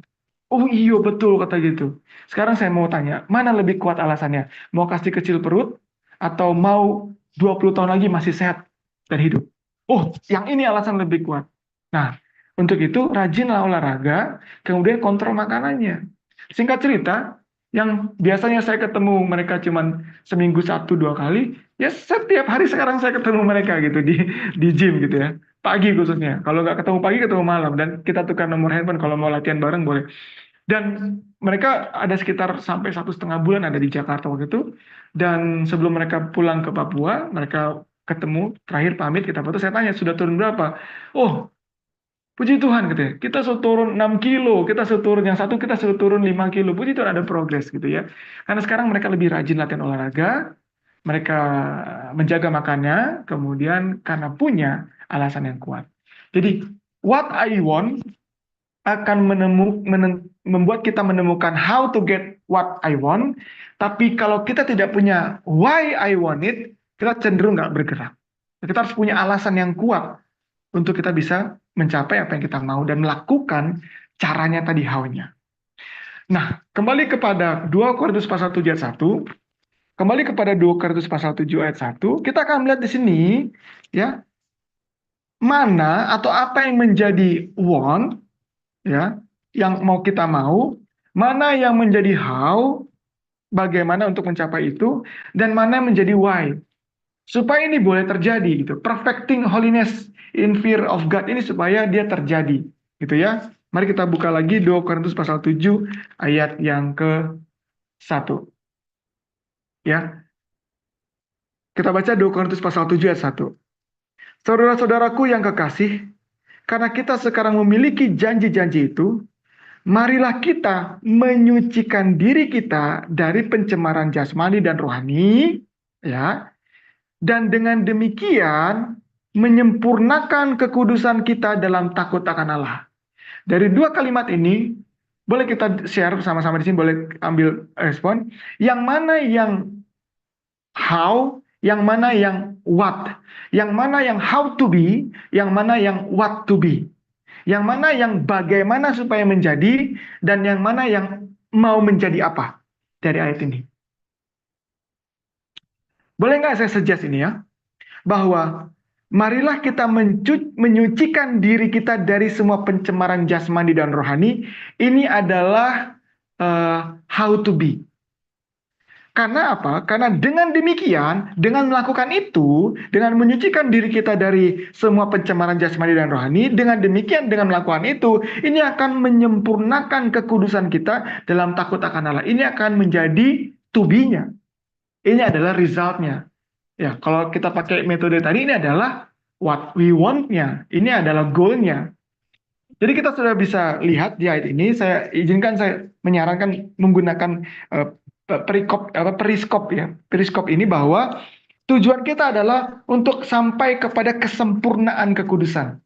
Oh iya betul kata gitu. Sekarang saya mau tanya, mana lebih kuat alasannya? Mau kasih kecil perut atau mau 20 tahun lagi masih sehat dan hidup? Oh, yang ini alasan lebih kuat. Nah, untuk itu rajinlah olahraga, kemudian kontrol makanannya. Singkat cerita, yang biasanya saya ketemu mereka cuma seminggu 1-2 kali, ya setiap hari sekarang saya ketemu mereka gitu di gym gitu ya. Pagi khususnya. Kalau nggak ketemu pagi, ketemu malam. Dan kita tukar nomor handphone kalau mau latihan bareng boleh. Dan mereka ada sekitar sampai 1,5 bulan ada di Jakarta waktu itu. Dan sebelum mereka pulang ke Papua, mereka ketemu, terakhir pamit, kita foto, saya tanya, sudah turun berapa? Oh, Puji Tuhan gitu ya. Kita suruh turun 6 kilo, kita suruh turun yang satu, kita suruh turun 5 kilo. Puji Tuhan ada progres gitu ya. Karena sekarang mereka lebih rajin latihan olahraga, mereka menjaga makannya, kemudian karena punya alasan yang kuat. Jadi, what I want akan membuat kita menemukan how to get what I want, tapi kalau kita tidak punya why I want it, kita cenderung nggak bergerak. Kita harus punya alasan yang kuat untuk kita bisa mencapai apa yang kita mau dan melakukan caranya tadi how-nya. Nah, kembali kepada 2 Korintus pasal 7 ayat 1, kembali kepada 2 Korintus pasal 7 ayat 1, kita akan melihat di sini ya, mana atau apa yang menjadi want ya, yang mau kita mau, mana yang menjadi how, bagaimana untuk mencapai itu, dan mana yang menjadi why. Supaya ini boleh terjadi gitu. Perfecting holiness in fear of God ini supaya dia terjadi gitu ya. Mari kita buka lagi 2 Korintus pasal 7 ayat yang ke-1. Ya. Kita baca 2 Korintus pasal 7 ayat 1. Saudara-saudaraku yang kekasih, karena kita sekarang memiliki janji-janji itu, marilah kita menyucikan diri kita dari pencemaran jasmani dan rohani, ya. Dan dengan demikian menyempurnakan kekudusan kita dalam takut akan Allah. Dari 2 kalimat ini boleh kita share sama-sama di sini, boleh ambil respon. Yang mana yang how, yang mana yang what, yang mana yang how to be, yang mana yang what to be. Yang mana yang bagaimana supaya menjadi, dan yang mana yang mau menjadi apa dari ayat ini. Boleh nggak saya suggest ini ya? Bahwa marilah kita menyucikan diri kita dari semua pencemaran jasmani dan rohani. Ini adalah how to be. Karena apa? Karena dengan demikian, dengan melakukan itu, dengan menyucikan diri kita dari semua pencemaran jasmani dan rohani, dengan demikian, dengan melakukan itu, ini akan menyempurnakan kekudusan kita dalam takut akan Allah. Ini akan menjadi to be-nya. Ini adalah result-nya. Ya, kalau kita pakai metode tadi, ini adalah what we want-nya. Ini adalah goal-nya. Jadi kita sudah bisa lihat di ayat ini, saya menyarankan menggunakan periskop ya. Periskop ini bahwa tujuan kita adalah untuk sampai kepada kesempurnaan kekudusan.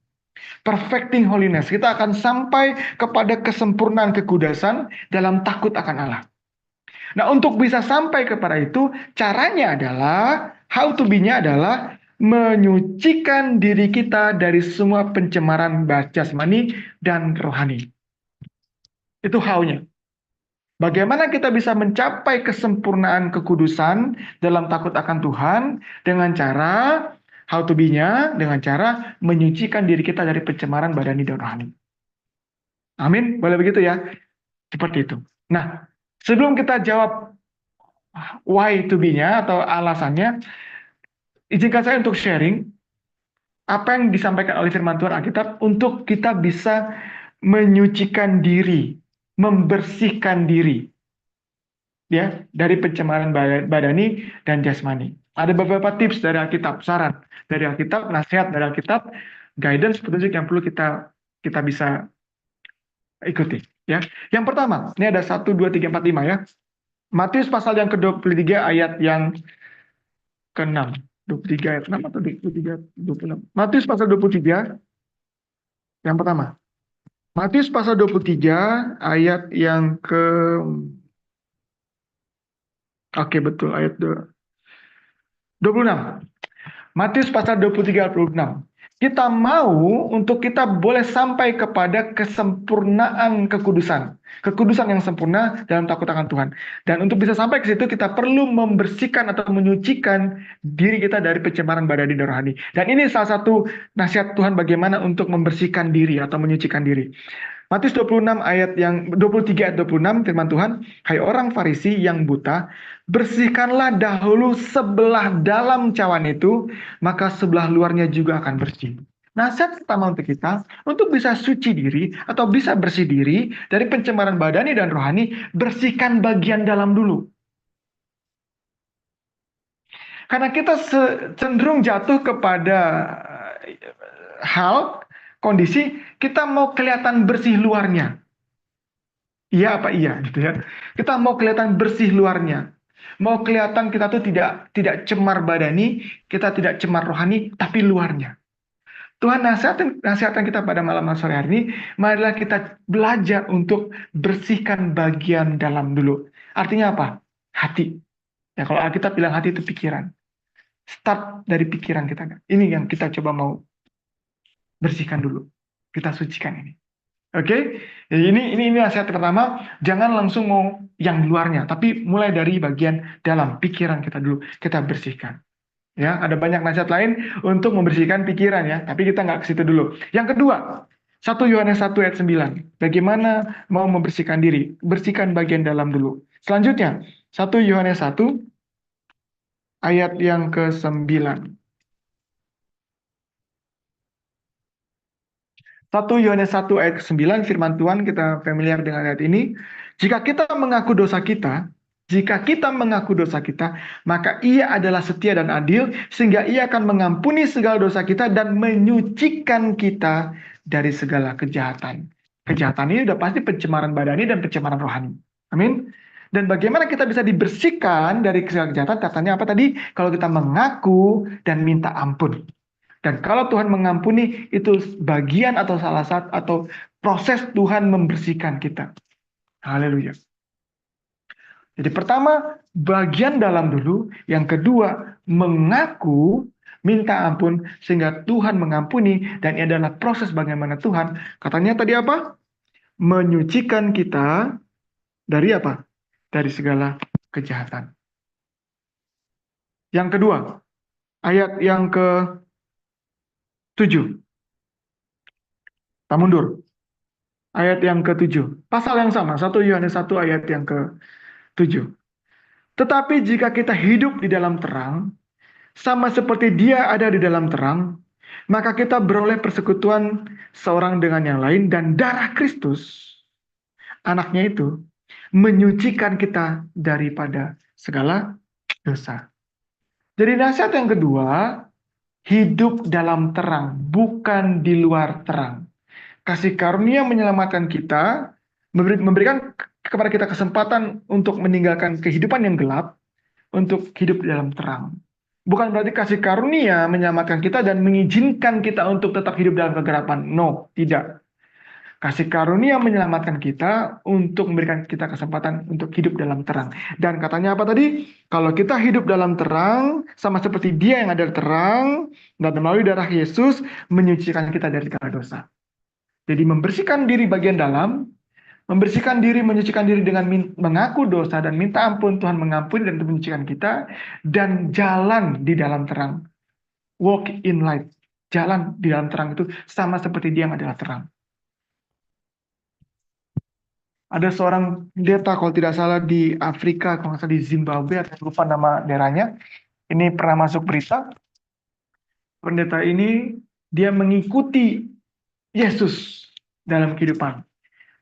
Perfecting holiness. Kita akan sampai kepada kesempurnaan kekudusan dalam takut akan Allah. Nah, untuk bisa sampai kepada itu, caranya adalah, how to be-nya adalah menyucikan diri kita dari semua pencemaran jasmani dan rohani. Itu how-nya. Bagaimana kita bisa mencapai kesempurnaan kekudusan dalam takut akan Tuhan dengan cara how to be-nya, dengan cara menyucikan diri kita dari pencemaran badani dan rohani. Amin, boleh begitu ya? Seperti itu. Nah, sebelum kita jawab why to be-nya atau alasannya, izinkan saya untuk sharing apa yang disampaikan oleh firman Tuhan Alkitab untuk kita bisa menyucikan diri, membersihkan diri ya dari pencemaran badani dan jasmani. Ada beberapa tips dari Alkitab, saran dari Alkitab, nasihat dari Alkitab, guidance, petunjuk yang perlu kita bisa ikuti ya. Yang pertama, ini ada 1 2 3 4 5 ya. Matius pasal yang ke-23 ayat yang ke-6. 23 ayat 6 atau 23 26. Matius pasal 23 yang pertama. Matius pasal 23 ayat yang ke Oke, betul ayat 26. Matius pasal 23 ayat 26. Kita mau untuk kita boleh sampai kepada kesempurnaan kekudusan. Kekudusan yang sempurna dalam takut akan Tuhan. Dan untuk bisa sampai ke situ kita perlu membersihkan atau menyucikan diri kita dari pencemaran badani dan rohani. Dan ini salah satu nasihat Tuhan bagaimana untuk membersihkan diri atau menyucikan diri. Matius 26 ayat yang 23 ayat 26 firman Tuhan, hai orang Farisi yang buta, bersihkanlah dahulu sebelah dalam cawan itu, maka sebelah luarnya juga akan bersih. Nasihat pertama untuk kita, untuk bisa suci diri atau bisa bersih diri dari pencemaran badani dan rohani, bersihkan bagian dalam dulu. Karena kita cenderung jatuh kepada hal kondisi kita mau kelihatan bersih luarnya. Iya apa iya gitu ya. Kita mau kelihatan bersih luarnya. Mau kelihatan kita tuh tidak cemar badani, kita tidak cemar rohani, tapi luarnya. Tuhan nasihatkan kita pada malam sore hari ini, marilah kita belajar untuk bersihkan bagian dalam dulu. Artinya apa? Hati. Ya kalau Alkitab bilang hati itu pikiran. Start dari pikiran kita. Ini yang kita coba mau bersihkan dulu. Kita sucikan ini. Oke, jadi ini nasihat pertama, jangan langsung mau yang luarnya, tapi mulai dari bagian dalam pikiran kita dulu, kita bersihkan. Ya, ada banyak nasihat lain untuk membersihkan pikiran ya, tapi kita nggak ke situ dulu. Yang kedua, 1 Yohanes 1 ayat 9. Bagaimana mau membersihkan diri? Bersihkan bagian dalam dulu. Selanjutnya, 1 Yohanes 1 ayat yang ke-9. 1 Yohanes 1 ayat ke-9, firman Tuhan, kita familiar dengan ayat ini. Jika kita mengaku dosa kita, maka ia adalah setia dan adil, sehingga ia akan mengampuni segala dosa kita dan menyucikan kita dari segala kejahatan. Kejahatan ini sudah pasti pencemaran badani dan pencemaran rohani. Amin. Dan bagaimana kita bisa dibersihkan dari segala kejahatan? Katanya apa tadi? Kalau kita mengaku dan minta ampun. Dan kalau Tuhan mengampuni, itu bagian atau salah satu atau proses Tuhan membersihkan kita. Haleluya. Jadi pertama, bagian dalam dulu. Yang kedua, mengaku, minta ampun, sehingga Tuhan mengampuni. Dan ini adalah proses bagaimana Tuhan, katanya tadi apa? Menyucikan kita dari apa? Dari segala kejahatan. Yang kedua, ayat yang ke-7. Kita mundur. Ayat yang ke-7. Pasal yang sama, 1 Yohanes 1 ayat yang ke-7. Tetapi jika kita hidup di dalam terang, sama seperti Dia ada di dalam terang, maka kita beroleh persekutuan seorang dengan yang lain, dan darah Kristus, anaknya itu, menyucikan kita daripada segala dosa. Jadi nasihat yang kedua, hidup dalam terang, bukan di luar terang. Kasih karunia menyelamatkan kita, memberikan kepada kita kesempatan untuk meninggalkan kehidupan yang gelap, untuk hidup di dalam terang. Bukan berarti kasih karunia menyelamatkan kita dan mengizinkan kita untuk tetap hidup dalam kegelapan. No, tidak. Kasih karunia menyelamatkan kita untuk memberikan kita kesempatan untuk hidup dalam terang. Dan katanya apa tadi? Kalau kita hidup dalam terang, sama seperti Dia yang ada di terang, dan melalui darah Yesus, menyucikan kita dari segala dosa. Jadi membersihkan diri bagian dalam, membersihkan diri, menyucikan diri dengan mengaku dosa dan minta ampun, Tuhan mengampuni dan menyucikan kita, dan jalan di dalam terang. Walk in light. Jalan di dalam terang itu sama seperti Dia yang adalah terang. Ada seorang pendeta, kalau tidak salah di Afrika, kalau nggak salah di Zimbabwe, atau lupa nama daerahnya. Ini pernah masuk berita. Pendeta ini, dia mengikuti Yesus dalam kehidupan.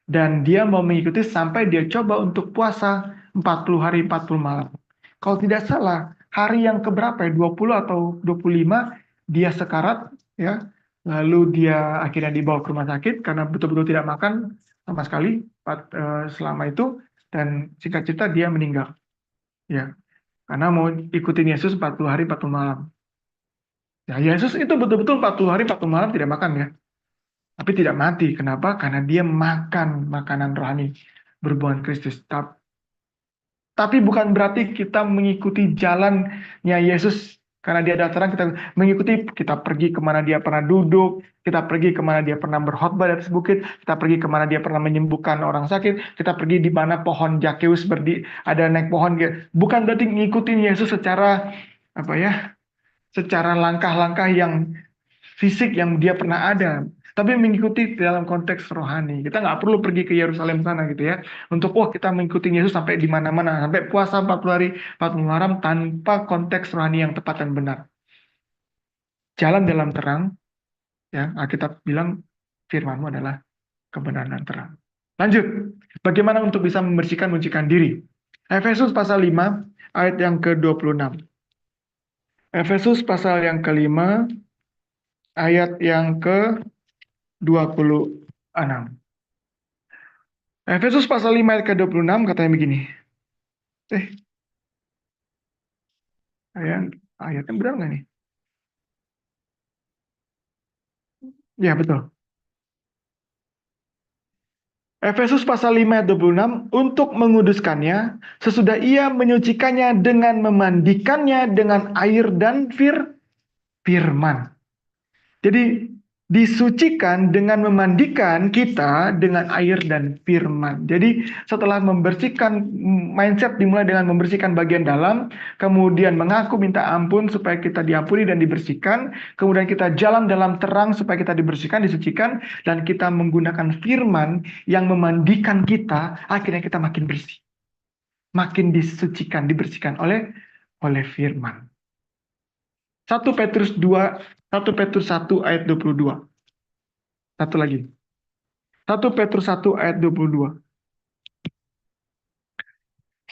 Dan dia mau mengikuti sampai dia coba untuk puasa 40 hari 40 malam. Kalau tidak salah, hari yang keberapa ya, 20 atau 25, dia sekarat, ya. Lalu dia akhirnya dibawa ke rumah sakit karena betul-betul tidak makan sama sekali selama itu. Dan singkat cerita dia meninggal. Ya, karena mau ikutin Yesus 40 hari 40 malam. Ya, Yesus itu betul-betul 40 hari 40 malam tidak makan ya. Tapi tidak mati. Kenapa? Karena dia makan makanan rohani berhubungan Kristus. Tapi bukan berarti kita mengikuti jalannya Yesus karena dia adalah terang, kita mengikuti, kita pergi kemana dia pernah duduk, kita pergi kemana dia pernah berkhotbah di atas bukit, kita pergi kemana dia pernah menyembuhkan orang sakit, kita pergi di mana pohon Zakeus ada naik pohon. Bukan berarti ngikutin Yesus secara apa ya, secara langkah-langkah yang fisik yang dia pernah ada, tapi mengikuti dalam konteks rohani. Kita nggak perlu pergi ke Yerusalem sana gitu ya, untuk kita mengikuti Yesus sampai di mana-mana, sampai puasa 40 hari 40 malam tanpa konteks rohani yang tepat dan benar. Jalan dalam terang, ya Alkitab bilang firman-Mu adalah kebenaran dan terang. Lanjut, bagaimana untuk bisa menyucikan diri? Efesus pasal 5 ayat yang ke-26. Efesus pasal yang ke-5 ayat yang ke-26. 26. Efesus pasal 5 ayat ke-26 katanya begini. Ayatnya benar nggak nih? Ya, betul. Efesus pasal 5 ayat 26, untuk menguduskannya, sesudah ia menyucikannya dengan memandikannya dengan air dan firman. Jadi disucikan dengan memandikan kita dengan air dan firman. Jadi setelah membersihkan, mindset dimulai dengan membersihkan bagian dalam, kemudian mengaku minta ampun supaya kita diampuni dan dibersihkan, kemudian kita jalan dalam terang supaya kita dibersihkan, disucikan, dan kita menggunakan firman yang memandikan kita, akhirnya kita makin bersih. Makin disucikan, dibersihkan oleh firman. 1 Petrus 1 ayat 22. Satu lagi. 1 Petrus 1 ayat 22.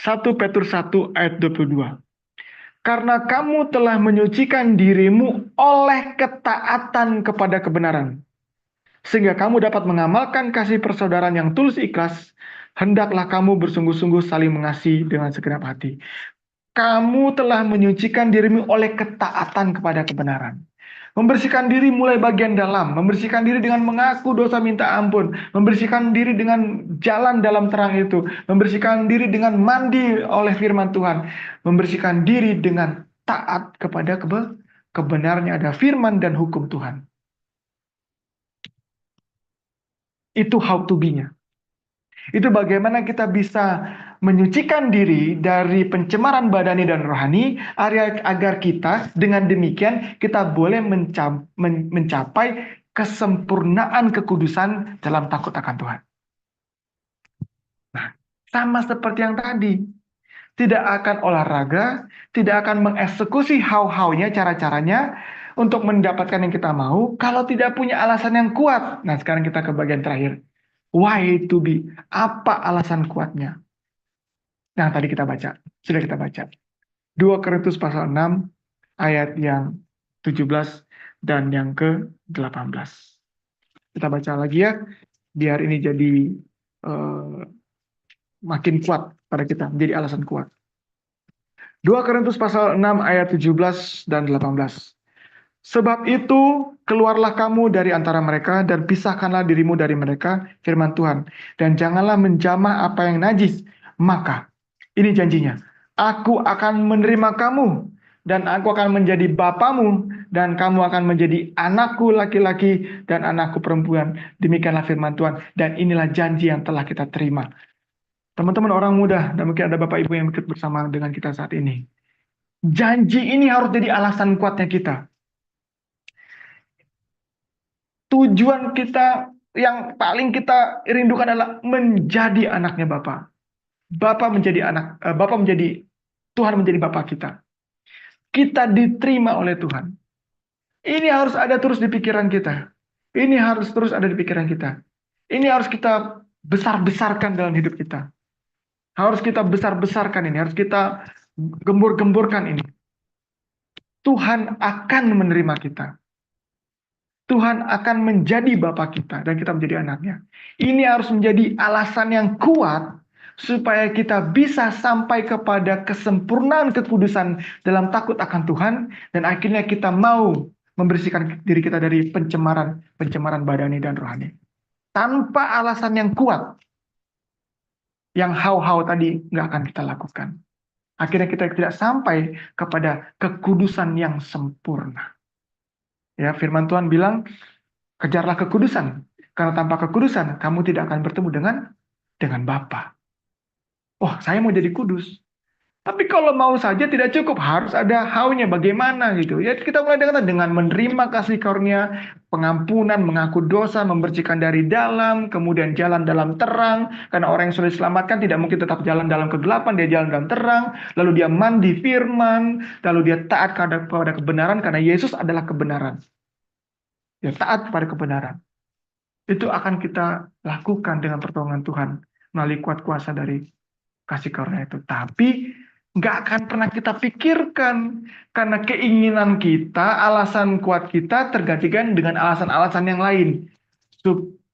1 Petrus 1 ayat 22. Karena kamu telah menyucikan dirimu oleh ketaatan kepada kebenaran, sehingga kamu dapat mengamalkan kasih persaudaraan yang tulus ikhlas, hendaklah kamu bersungguh-sungguh saling mengasihi dengan segenap hati. Kamu telah menyucikan dirimu oleh ketaatan kepada kebenaran. Membersihkan diri mulai bagian dalam, membersihkan diri dengan mengaku dosa minta ampun, membersihkan diri dengan jalan dalam terang itu, membersihkan diri dengan mandi oleh firman Tuhan, membersihkan diri dengan taat kepada kebenarannya, ada firman dan hukum Tuhan. Itu how to be-nya. Itu bagaimana kita bisa menyucikan diri dari pencemaran badani dan rohani, agar kita dengan demikian kita boleh mencapai kesempurnaan kekudusan dalam takut akan Tuhan. Nah, sama seperti yang tadi, tidak akan olahraga, tidak akan mengeksekusi how-how-nya, cara-caranya untuk mendapatkan yang kita mau kalau tidak punya alasan yang kuat. Nah, sekarang kita ke bagian terakhir. Why to be? Apa alasan kuatnya? Yang tadi kita baca, sudah kita baca. 2 Korintus pasal 6 ayat yang 17 dan yang ke-18. Kita baca lagi ya, biar ini jadi makin kuat pada kita, menjadi alasan kuat. 2 Korintus pasal 6 ayat 17 dan 18. Sebab itu, keluarlah kamu dari antara mereka dan pisahkanlah dirimu dari mereka, firman Tuhan. Dan janganlah menjamah apa yang najis. Maka, ini janjinya, aku akan menerima kamu, dan aku akan menjadi bapamu, dan kamu akan menjadi anakku laki-laki dan anakku perempuan. Demikianlah firman Tuhan. Dan inilah janji yang telah kita terima. Teman-teman orang muda, dan mungkin ada Bapak Ibu yang ikut bersama dengan kita saat ini. Janji ini harus jadi alasan kuatnya kita. Tujuan kita yang paling kita rindukan adalah menjadi anaknya Bapa. Bapa menjadi anak, Bapa menjadi, Tuhan menjadi Bapa kita. Kita diterima oleh Tuhan. Ini harus ada terus di pikiran kita. Ini harus terus ada di pikiran kita. Ini harus kita besar-besarkan dalam hidup kita. Harus kita besar-besarkan ini, harus kita gembur-gemburkan ini. Tuhan akan menerima kita. Tuhan akan menjadi Bapa kita dan kita menjadi anaknya. Ini harus menjadi alasan yang kuat supaya kita bisa sampai kepada kesempurnaan kekudusan dalam takut akan Tuhan, dan akhirnya kita mau membersihkan diri kita dari pencemaran badani dan rohani. Tanpa alasan yang kuat, yang how-how tadi nggak akan kita lakukan. Akhirnya kita tidak sampai kepada kekudusan yang sempurna. Ya, firman Tuhan bilang, kejarlah kekudusan, karena tanpa kekudusan kamu tidak akan bertemu dengan Bapa. Oh, saya mau jadi kudus. Tapi kalau mau saja tidak cukup, harus ada how-nya, bagaimana gitu. Ya, kita mulai dengan menerima kasih karunia, pengampunan, mengaku dosa, membersihkan dari dalam, kemudian jalan dalam terang. Karena orang yang sudah diselamatkan tidak mungkin tetap jalan dalam kegelapan, dia jalan dalam terang. Lalu dia mandi firman, lalu dia taat kepada kebenaran, karena Yesus adalah kebenaran. Dia taat kepada kebenaran. Itu akan kita lakukan dengan pertolongan Tuhan melalui kuat kuasa dari kasih karunia itu. Tapi nggak akan pernah kita pikirkan, karena keinginan kita, alasan kuat kita tergantikan dengan alasan-alasan yang lain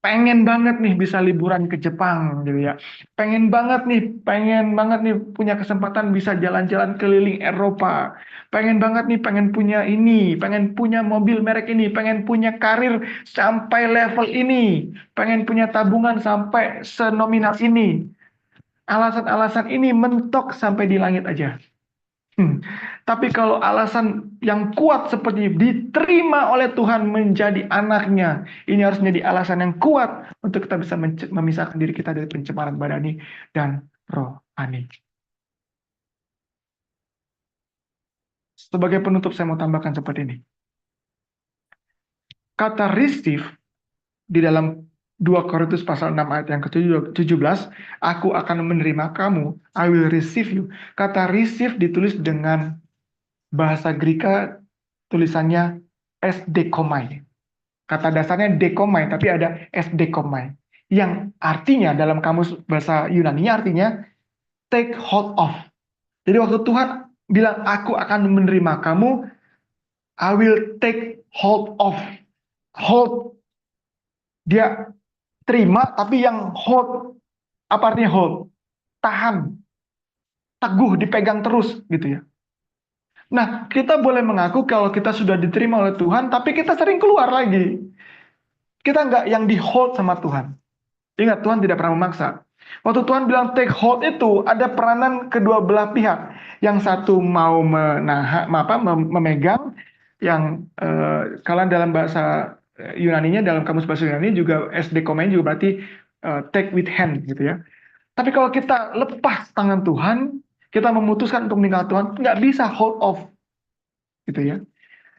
Pengen banget nih bisa liburan ke Jepang gitu ya. Pengen banget nih punya kesempatan bisa jalan-jalan keliling Eropa. Pengen banget nih, pengen punya ini, pengen punya mobil merek ini, pengen punya karir sampai level ini, pengen punya tabungan sampai senominal ini. Alasan-alasan ini mentok sampai di langit aja. Tapi kalau alasan yang kuat seperti diterima oleh Tuhan menjadi anaknya, ini harus menjadi alasan yang kuat untuk kita bisa memisahkan diri kita dari pencemaran badani dan rohani. Sebagai penutup saya mau tambahkan seperti ini. Kata receive di dalam 2 Korintus pasal 6 ayat yang ke-17, aku akan menerima kamu, I will receive you. Kata receive ditulis dengan bahasa Greka, tulisannya esdekomai. Kata dasarnya dekomai, tapi ada esdekomai. Yang artinya dalam kamus bahasa Yunani artinya take hold of. Jadi waktu Tuhan bilang aku akan menerima kamu, I will take hold of. Hold, dia terima, tapi yang hold, apa artinya hold? Tahan, teguh, dipegang terus gitu ya. Nah, kita boleh mengaku kalau kita sudah diterima oleh Tuhan, tapi kita sering keluar lagi. Kita nggak yang di hold sama Tuhan. Ingat, Tuhan tidak pernah memaksa. Waktu Tuhan bilang take hold itu, ada peranan kedua belah pihak. Yang satu mau memegang, yang kalau dalam bahasa Yunaninya, dalam kamus bahasa Yunani juga SD komen juga berarti take with hand gitu ya. Tapi kalau kita lepas tangan Tuhan, kita memutuskan untuk meninggal Tuhan, nggak bisa hold off gitu ya.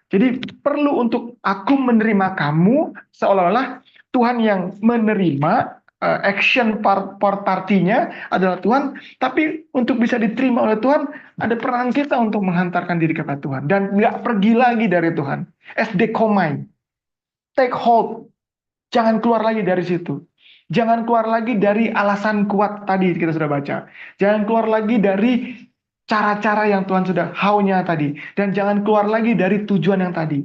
Jadi perlu untuk aku menerima kamu seolah-olah Tuhan yang menerima action part partinya adalah Tuhan, tapi untuk bisa diterima oleh Tuhan ada peran kita untuk menghantarkan diri kepada Tuhan dan nggak pergi lagi dari Tuhan. SD komai, take hold, jangan keluar lagi dari situ. Jangan keluar lagi dari alasan kuat tadi kita sudah baca. Jangan keluar lagi dari cara-cara yang Tuhan sudah haunya tadi. Dan jangan keluar lagi dari tujuan yang tadi.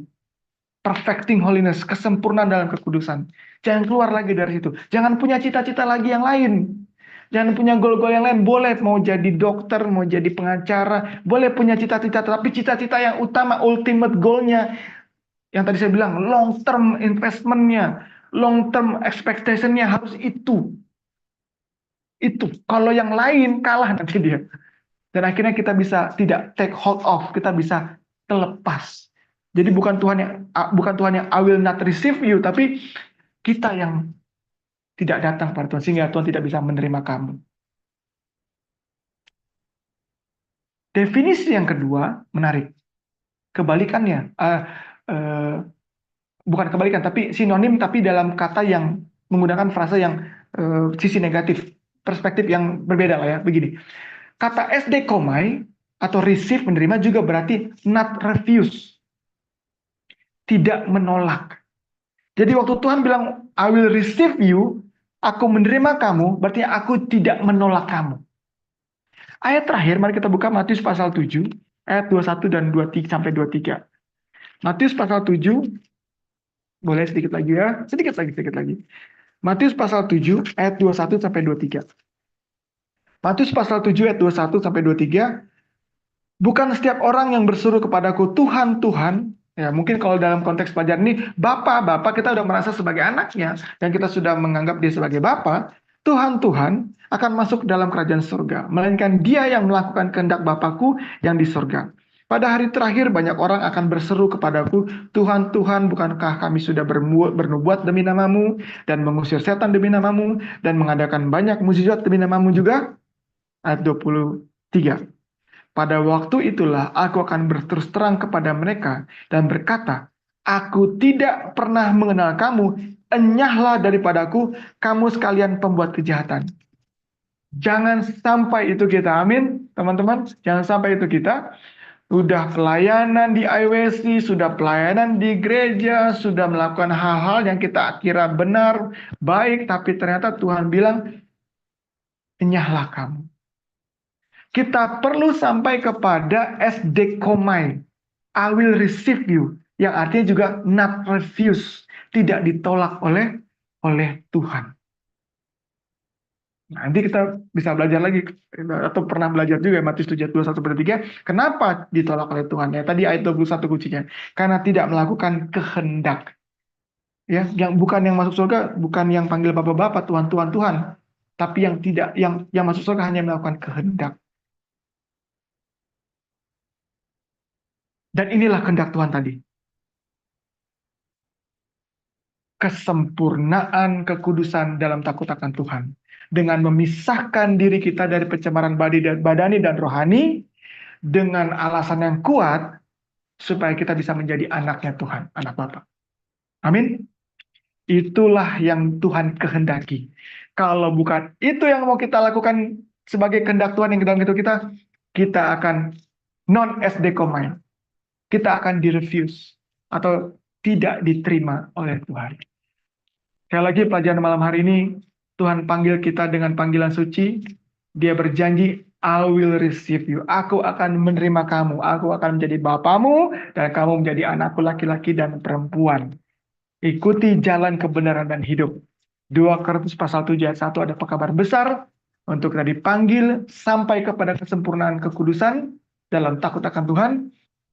Perfecting holiness, kesempurnaan dalam kekudusan. Jangan keluar lagi dari situ. Jangan punya cita-cita lagi yang lain. Jangan punya goal-goal yang lain. Boleh mau jadi dokter, mau jadi pengacara. Boleh punya cita-cita, tapi cita-cita yang utama, ultimate goal-nya. Yang tadi saya bilang, long term investment-nya, long term expectation-nya harus itu. Itu. Kalau yang lain kalah nanti dia. Dan akhirnya kita bisa tidak take hold of, kita bisa terlepas. Jadi bukan Tuhan yang I will not receive you, tapi kita yang tidak datang pada Tuhan sehingga Tuhan tidak bisa menerima kamu. Definisi yang kedua menarik. Kebalikannya, bukan kebalikan, tapi sinonim, tapi dalam kata yang menggunakan frasa yang sisi negatif, perspektif yang berbeda lah ya. Begini, kata SD komai atau receive menerima juga berarti not refuse, tidak menolak. Jadi waktu Tuhan bilang I will receive you, aku menerima kamu, berarti aku tidak menolak kamu. Ayat terakhir, mari kita buka Matius pasal 7, ayat 21 dan 23 sampai 23. Matius pasal 7, boleh sedikit lagi ya, sedikit lagi. Matius pasal 7, ayat 21 sampai 23. Matius pasal 7, ayat 21 sampai 23. Bukan setiap orang yang berseru kepadaku, Tuhan, Tuhan, ya mungkin kalau dalam konteks pelajaran ini, Bapak kita udah merasa sebagai anaknya, dan kita sudah menganggap dia sebagai Bapak, Tuhan, Tuhan akan masuk dalam kerajaan surga, melainkan dia yang melakukan kehendak Bapakku yang di surga. Pada hari terakhir banyak orang akan berseru kepadaku, Tuhan, Tuhan, bukankah kami sudah bernubuat demi namamu, dan mengusir setan demi namamu, dan mengadakan banyak mukjizat demi namamu juga? Ayat 23. Pada waktu itulah aku akan berterus terang kepada mereka dan berkata, aku tidak pernah mengenal kamu, enyahlah daripadaku, kamu sekalian pembuat kejahatan. Jangan sampai itu kita, amin teman-teman, jangan sampai itu kita. Sudah pelayanan di IWC, sudah pelayanan di gereja, sudah melakukan hal-hal yang kita kira benar, baik, tapi ternyata Tuhan bilang, enyahlah kamu. Kita perlu sampai kepada SD komai, I will receive you, yang artinya juga not refuse, tidak ditolak oleh oleh Tuhan. Nah, nanti kita bisa belajar lagi atau pernah belajar juga Matius 7 ayat 21-3 kenapa ditolak oleh Tuhan ya. Tadi ayat 21 kuncinya. Karena tidak melakukan kehendak. Ya, yang bukan yang masuk surga, bukan yang panggil Bapak-bapak, Tuhan, Tuhan, Tuhan, tapi yang tidak yang masuk surga hanya melakukan kehendak. Dan inilah kehendak Tuhan tadi. Kesempurnaan kekudusan dalam takut akan Tuhan. Dengan memisahkan diri kita dari pencemaran badani dan rohani, dengan alasan yang kuat, supaya kita bisa menjadi anaknya Tuhan, anak Bapa. Amin. Itulah yang Tuhan kehendaki. Kalau bukan itu yang mau kita lakukan sebagai kehendak Tuhan yang dalam hidup kita, kita akan non SD mind. Kita akan direfuse atau tidak diterima oleh Tuhan. Sekali lagi pelajaran malam hari ini, Tuhan panggil kita dengan panggilan suci. Dia berjanji, I will receive you. Aku akan menerima kamu. Aku akan menjadi bapamu dan kamu menjadi anakku laki-laki dan perempuan. Ikuti jalan kebenaran dan hidup. 2 Korintus pasal 7 ayat 1 ada kabar besar untuk kita dipanggil sampai kepada kesempurnaan kekudusan dalam takut akan Tuhan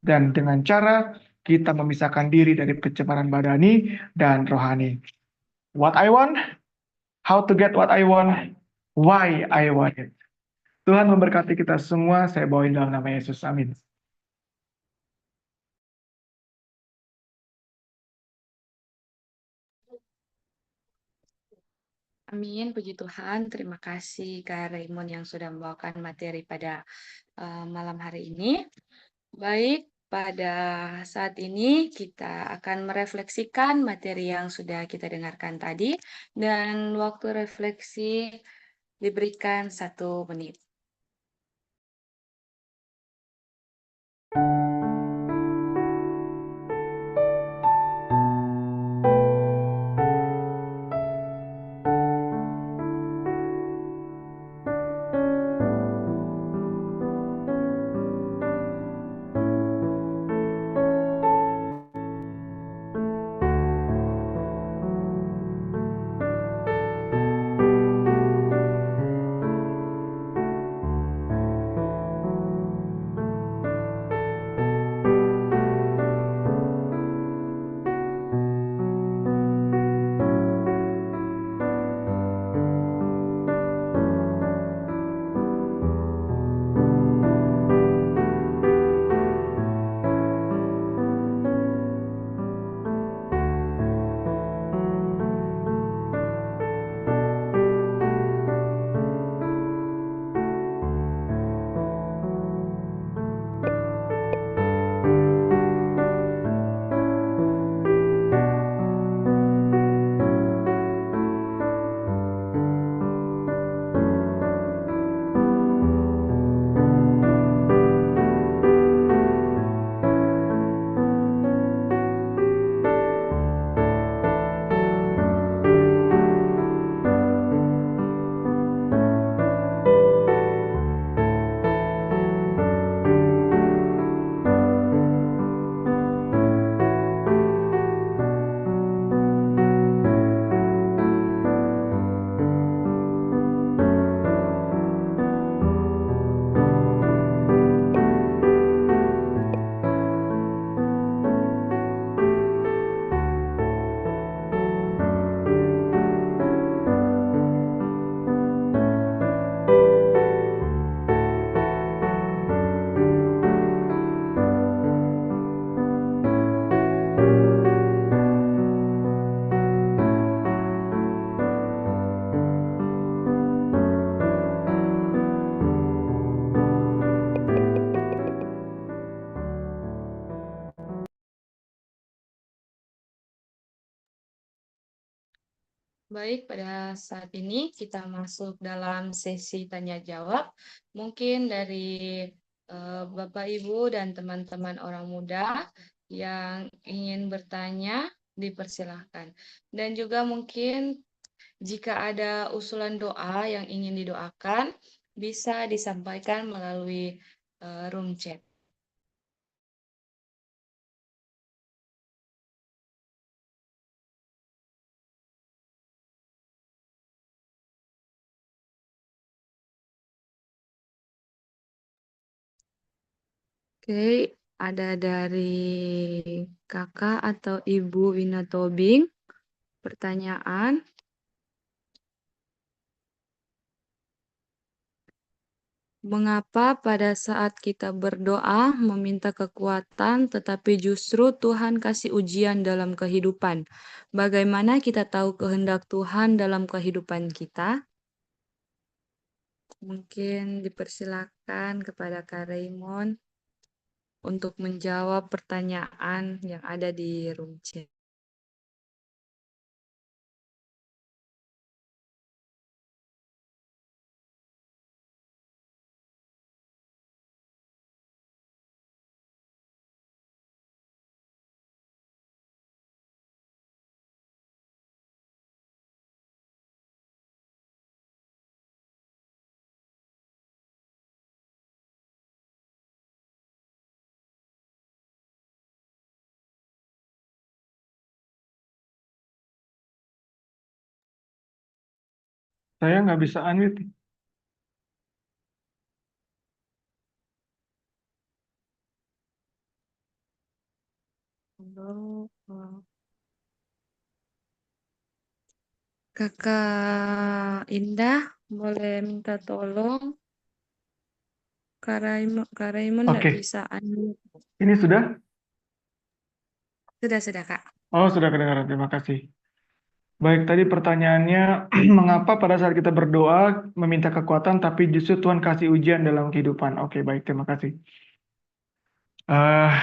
dan dengan cara kita memisahkan diri dari pencemaran badani dan rohani. What I want, how to get what I want, why I want it. Tuhan memberkati kita semua. Saya bawain dalam nama Yesus. Amin. Amin, puji Tuhan. Terima kasih Kak Raymond yang sudah membawakan materi pada malam hari ini. Baik, pada saat ini kita akan merefleksikan materi yang sudah kita dengarkan tadi, dan waktu refleksi diberikan 1 menit. Baik, pada saat ini kita masuk dalam sesi tanya jawab. Mungkin dari Bapak Ibu dan teman-teman orang muda yang ingin bertanya, dipersilahkan. Dan juga mungkin jika ada usulan doa yang ingin didoakan, bisa disampaikan melalui room chat. Oke, ada dari Kakak atau Ibu Wina Tobing pertanyaan. Mengapa pada saat kita berdoa meminta kekuatan, tetapi justru Tuhan kasih ujian dalam kehidupan? Bagaimana kita tahu kehendak Tuhan dalam kehidupan kita? Mungkin dipersilakan kepada Kak Raymond untuk menjawab pertanyaan yang ada di room chat. Saya nggak bisa unmute. Halo, Kakak Indah, boleh minta tolong Kak Raymond nggak Oke, bisa unmute. ini sudah? Sudah Kak. Oh, sudah kedengaran. Terima kasih. Baik, tadi pertanyaannya, mengapa pada saat kita berdoa meminta kekuatan, tapi justru Tuhan kasih ujian dalam kehidupan? Oke, baik, terima kasih. Eh,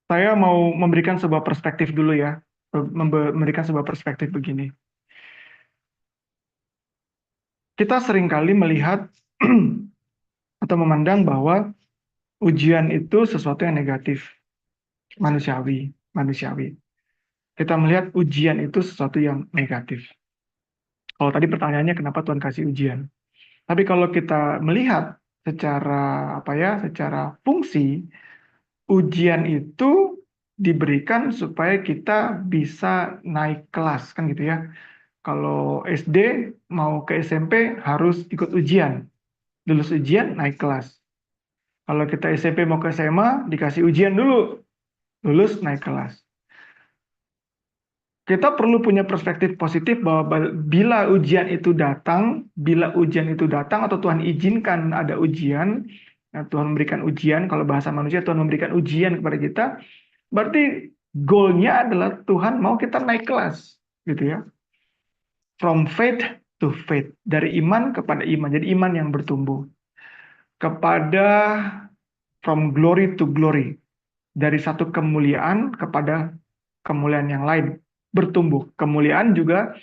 saya mau memberikan sebuah perspektif dulu ya, memberikan sebuah perspektif begini. Kita seringkali melihat atau memandang bahwa ujian itu sesuatu yang negatif, manusiawi. Kita melihat ujian itu sesuatu yang negatif. Kalau tadi pertanyaannya kenapa Tuhan kasih ujian? Tapi kalau kita melihat secara apa ya, secara fungsi, ujian itu diberikan supaya kita bisa naik kelas kan gitu ya. Kalau SD mau ke SMP harus ikut ujian, lulus ujian naik kelas. Kalau kita SMP mau ke SMA dikasih ujian dulu, lulus naik kelas. Kita perlu punya perspektif positif bahwa bila ujian itu datang atau Tuhan izinkan ada ujian, nah Tuhan memberikan ujian, kalau bahasa manusia Tuhan memberikan ujian kepada kita, berarti goalnya adalah Tuhan mau kita naik kelas, gitu ya. From faith to faith, dari iman kepada iman, jadi iman yang bertumbuh. Kepada from glory to glory, dari satu kemuliaan kepada kemuliaan yang lain, bertumbuh. Kemuliaan juga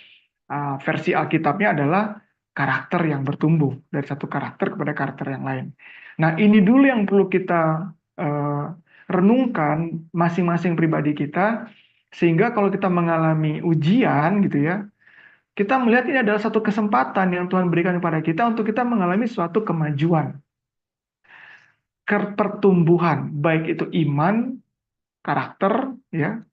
versi Alkitabnya adalah karakter yang bertumbuh dari satu karakter kepada karakter yang lain. Nah, ini dulu yang perlu kita uh, renungkan masing-masing pribadi kita, sehingga kalau kita mengalami ujian gitu ya, kita melihat ini adalah satu kesempatan yang Tuhan berikan kepada kita untuk kita mengalami suatu kemajuan, pertumbuhan, baik itu iman, karakter, ya,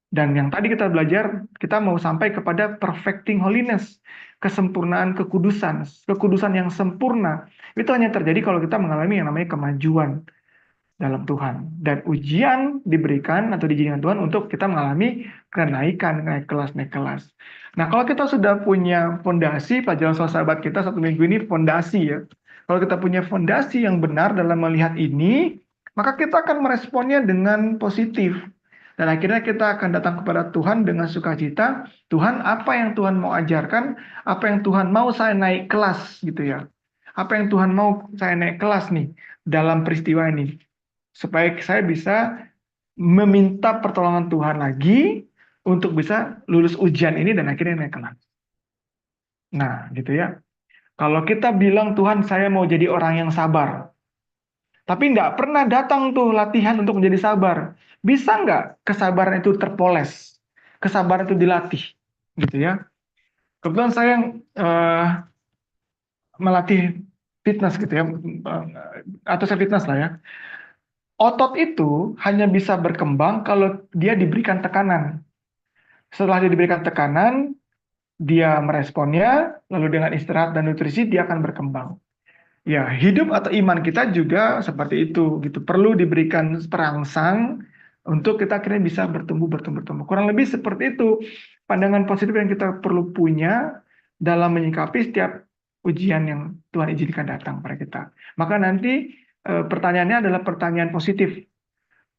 dan yang tadi kita belajar, kita mau sampai kepada perfecting holiness, kesempurnaan kekudusan, kekudusan yang sempurna. Itu hanya terjadi kalau kita mengalami yang namanya kemajuan dalam Tuhan. Dan ujian diberikan atau diizinkan Tuhan untuk kita mengalami kenaikan, naik kelas. Nah, kalau kita sudah punya fondasi, pelajaran soal sahabat kita satu minggu ini fondasi ya. Kalau kita punya fondasi yang benar dalam melihat ini, maka kita akan meresponnya dengan positif. Dan akhirnya kita akan datang kepada Tuhan dengan sukacita. Tuhan, apa yang Tuhan mau ajarkan? Apa yang Tuhan mau saya naik kelas gitu ya? Apa yang Tuhan mau saya naik kelas nih dalam peristiwa ini? Supaya saya bisa meminta pertolongan Tuhan lagi untuk bisa lulus ujian ini dan akhirnya naik kelas. Nah, gitu ya. Kalau kita bilang Tuhan saya mau jadi orang yang sabar, tapi nggak pernah datang tuh latihan untuk menjadi sabar. Bisa nggak kesabaran itu terpoles? Kesabaran itu dilatih, gitu ya. Kebetulan saya eh, melatih fitness gitu ya, atau saya fitness lah ya. Otot itu hanya bisa berkembang kalau dia diberikan tekanan. Setelah dia diberikan tekanan, dia meresponnya, lalu dengan istirahat dan nutrisi dia akan berkembang. Ya, hidup atau iman kita juga seperti itu, gitu. Perlu diberikan perangsang untuk kita akhirnya bisa bertumbuh, bertumbuh, bertumbuh. Kurang lebih seperti itu pandangan positif yang kita perlu punya dalam menyikapi setiap ujian yang Tuhan izinkan datang pada kita. Maka nanti pertanyaannya adalah pertanyaan positif.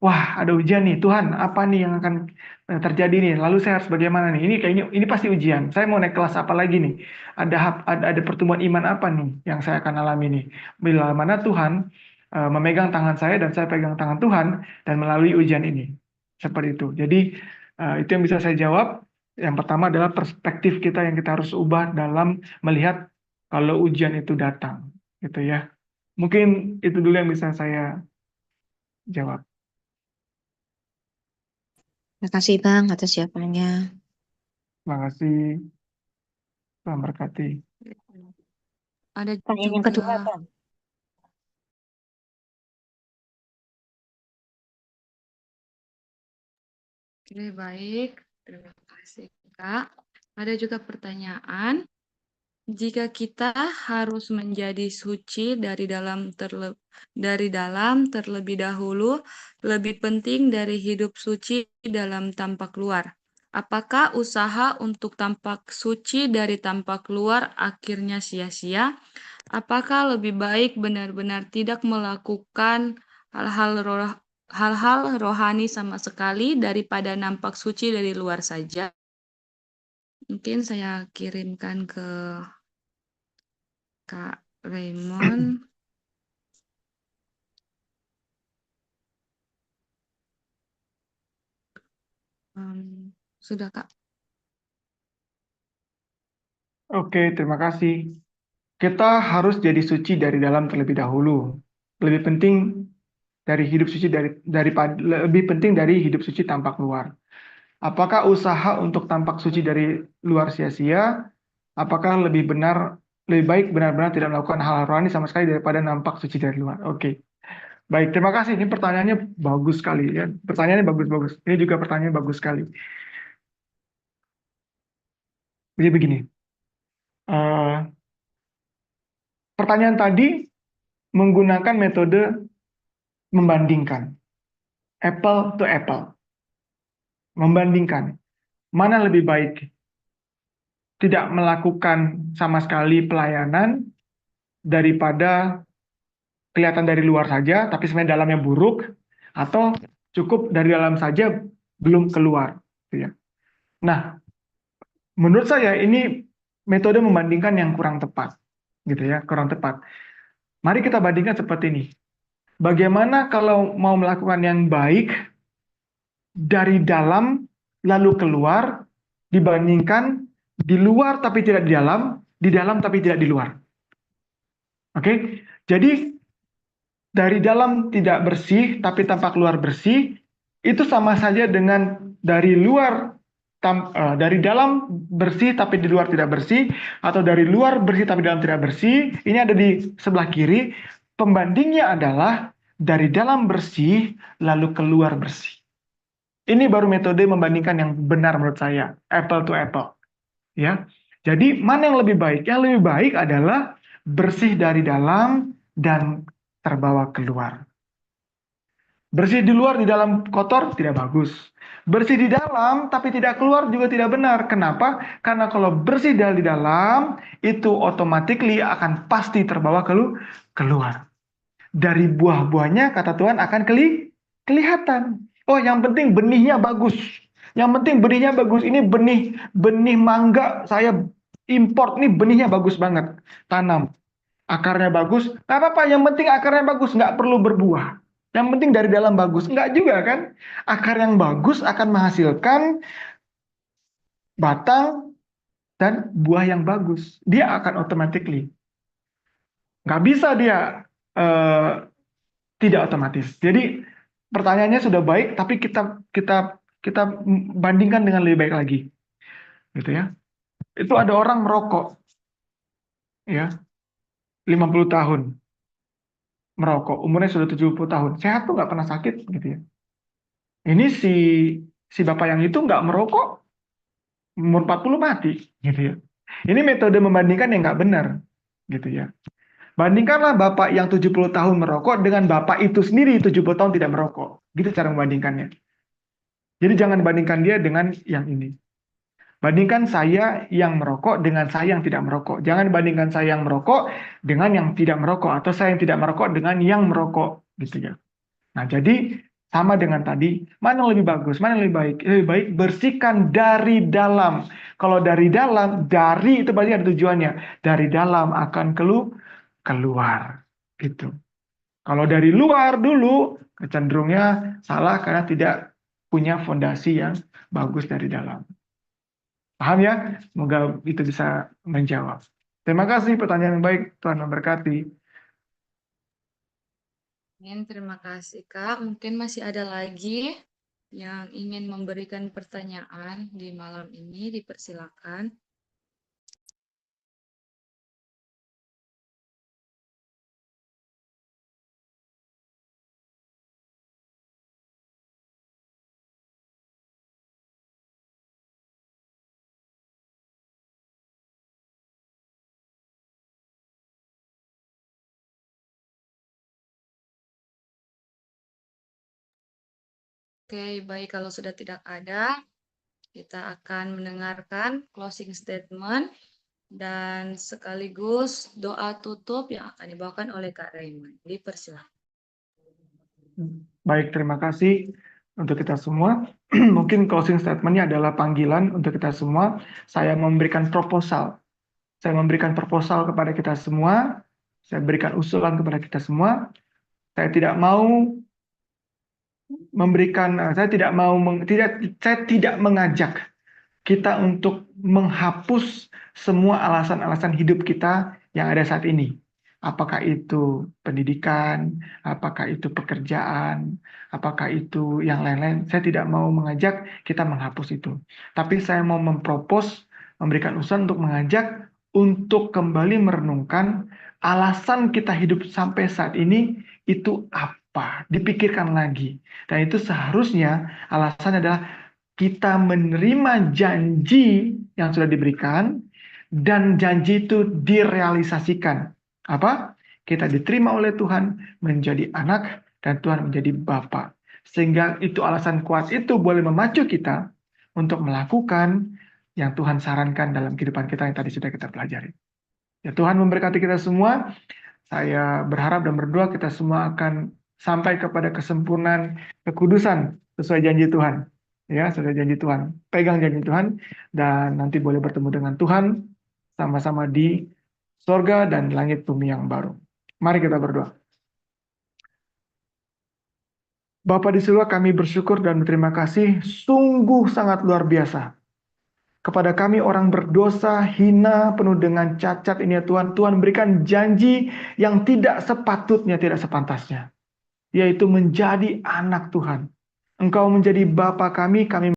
Wah, ada ujian nih, Tuhan, apa nih yang akan terjadi nih? Lalu saya harus bagaimana nih? Ini kayaknya ini pasti ujian. Saya mau naik kelas apa lagi nih? Ada pertemuan iman apa nih yang saya akan alami nih? Bila mana Tuhan memegang tangan saya dan saya pegang tangan Tuhan dan melalui ujian ini. Seperti itu. Jadi itu yang bisa saya jawab. Yang pertama adalah perspektif kita yang kita harus ubah dalam melihat kalau ujian itu datang, gitu ya. Mungkin itu dulu yang bisa saya jawab. Terima kasih Bang atas jawabannya. Terima kasih. Tuhan berkati. Ada Pertanyaan yang kedua, juga. Bang. Oke, baik. Terima kasih, Kak. Ada juga pertanyaan. Jika kita harus menjadi suci dari dalam terlebih dahulu, lebih penting dari hidup suci dalam tampak luar. Apakah usaha untuk tampak suci dari tampak luar akhirnya sia-sia? Apakah lebih baik benar-benar tidak melakukan hal-hal rohani sama sekali daripada nampak suci dari luar saja? Mungkin saya kirimkan ke Kak Raymond. Sudah, Kak. Oke, terima kasih. Kita harus jadi suci dari dalam terlebih dahulu. Lebih penting dari hidup suci daripada lebih penting dari hidup suci tampak luar. Apakah usaha untuk tampak suci dari luar sia-sia? Apakah lebih baik benar-benar tidak melakukan hal rohani sama sekali daripada nampak suci dari luar? Oke. Baik, terima kasih. Ini pertanyaannya bagus sekali ya. Pertanyaannya bagus-bagus. Ini juga pertanyaan bagus sekali. Jadi begini. Eh, Pertanyaan tadi menggunakan metode membandingkan, apple to apple, membandingkan mana lebih baik, tidak melakukan sama sekali pelayanan daripada kelihatan dari luar saja, tapi sebenarnya dalamnya buruk, atau cukup dari dalam saja belum keluar. Gitu ya. Nah, menurut saya ini metode membandingkan yang kurang tepat, gitu ya, kurang tepat. Mari kita bandingkan seperti ini. Bagaimana kalau mau melakukan yang baik dari dalam lalu keluar dibandingkan di luar tapi tidak di dalam tapi tidak di luar. Oke, jadi dari dalam tidak bersih tapi tampak luar bersih itu sama saja dengan dari dalam bersih tapi di luar tidak bersih, atau dari luar bersih tapi dalam tidak bersih. Ini ada di sebelah kiri. Pembandingnya adalah dari dalam bersih lalu keluar bersih. Ini baru metode membandingkan yang benar menurut saya, apple to apple. Ya, jadi mana yang lebih baik? Yang lebih baik adalah bersih dari dalam dan terbawa keluar. Bersih di luar, di dalam kotor, tidak bagus. Bersih di dalam, tapi tidak keluar juga tidak benar. Kenapa? Karena kalau bersih dari dalam, itu otomatis akan pasti terbawa keluar. Dari buah-buahnya, kata Tuhan, akan kelihatan. Oh, yang penting benihnya bagus. Yang penting benihnya bagus. Ini benih mangga, saya import nih, benihnya bagus banget. Tanam. Akarnya bagus, nggak apa-apa. Yang penting akarnya bagus, nggak perlu berbuah. Yang penting dari dalam bagus, nggak juga kan? Akar yang bagus akan menghasilkan batang dan buah yang bagus. Dia akan automatically. Nggak bisa dia tidak otomatis. Jadi pertanyaannya sudah baik, tapi kita bandingkan dengan lebih baik lagi, gitu ya. Itu ada orang merokok, ya, 50 tahun merokok, umurnya sudah 70 tahun, sehat tuh nggak pernah sakit, gitu ya. Ini si bapak yang itu nggak merokok, umur 40 mati, gitu ya. Ini metode membandingkan yang nggak benar, gitu ya. Bandingkanlah bapak yang 70 tahun merokok dengan bapak itu sendiri 70 tahun tidak merokok. Gitu cara membandingkannya. Jadi jangan bandingkan dia dengan yang ini. Bandingkan saya yang merokok dengan saya yang tidak merokok. Jangan bandingkan saya yang merokok dengan yang tidak merokok. Atau saya yang tidak merokok dengan yang merokok. Gitu ya. Nah, jadi sama dengan tadi, mana yang lebih bagus, mana yang lebih baik? Lebih baik bersihkan dari dalam. Kalau dari dalam, dari itu berarti ada tujuannya. Dari dalam akan keluar. Gitu. Kalau dari luar dulu, kecenderungnya salah karena tidak punya fondasi yang bagus dari dalam. Paham ya? Semoga itu bisa menjawab. Terima kasih pertanyaan yang baik. Tuhan memberkati. Amin, terima kasih Kak. Mungkin masih ada lagi yang ingin memberikan pertanyaan di malam ini, dipersilakan. Oke, baik kalau sudah tidak ada, kita akan mendengarkan closing statement dan sekaligus doa tutup yang akan dibawakan oleh Kak Raymond. Dipersilakan. Baik, terima kasih untuk kita semua. Mungkin closing statement-nya adalah panggilan untuk kita semua. Saya memberikan proposal. Saya memberikan proposal kepada kita semua. Saya berikan usulan kepada kita semua. Saya tidak mau saya tidak mengajak kita untuk menghapus semua alasan-alasan hidup kita yang ada saat ini. Apakah itu pendidikan, apakah itu pekerjaan, apakah itu yang lain-lain. Saya tidak mau mengajak kita menghapus itu. Tapi saya mau memberikan usaha untuk mengajak untuk kembali merenungkan alasan kita hidup sampai saat ini itu apa. Dipikirkan lagi. Dan itu seharusnya alasannya adalah kita menerima janji yang sudah diberikan dan janji itu direalisasikan. Apa? Kita diterima oleh Tuhan menjadi anak dan Tuhan menjadi Bapa. Sehingga itu alasan kuat itu boleh memacu kita untuk melakukan yang Tuhan sarankan dalam kehidupan kita yang tadi sudah kita pelajari. Ya, Tuhan memberkati kita semua. Saya berharap dan berdoa kita semua akan sampai kepada kesempurnaan kekudusan sesuai janji Tuhan. Ya, sesuai janji Tuhan. Pegang janji Tuhan dan nanti boleh bertemu dengan Tuhan sama-sama di sorga dan langit bumi yang baru. Mari kita berdoa. Bapa di surga, kami bersyukur dan berterima kasih sungguh sangat luar biasa. Kepada kami orang berdosa, hina, penuh dengan cacat ini ya Tuhan. Tuhan berikan janji yang tidak sepatutnya, tidak sepantasnya. Yaitu menjadi anak Tuhan. Engkau menjadi Bapa kami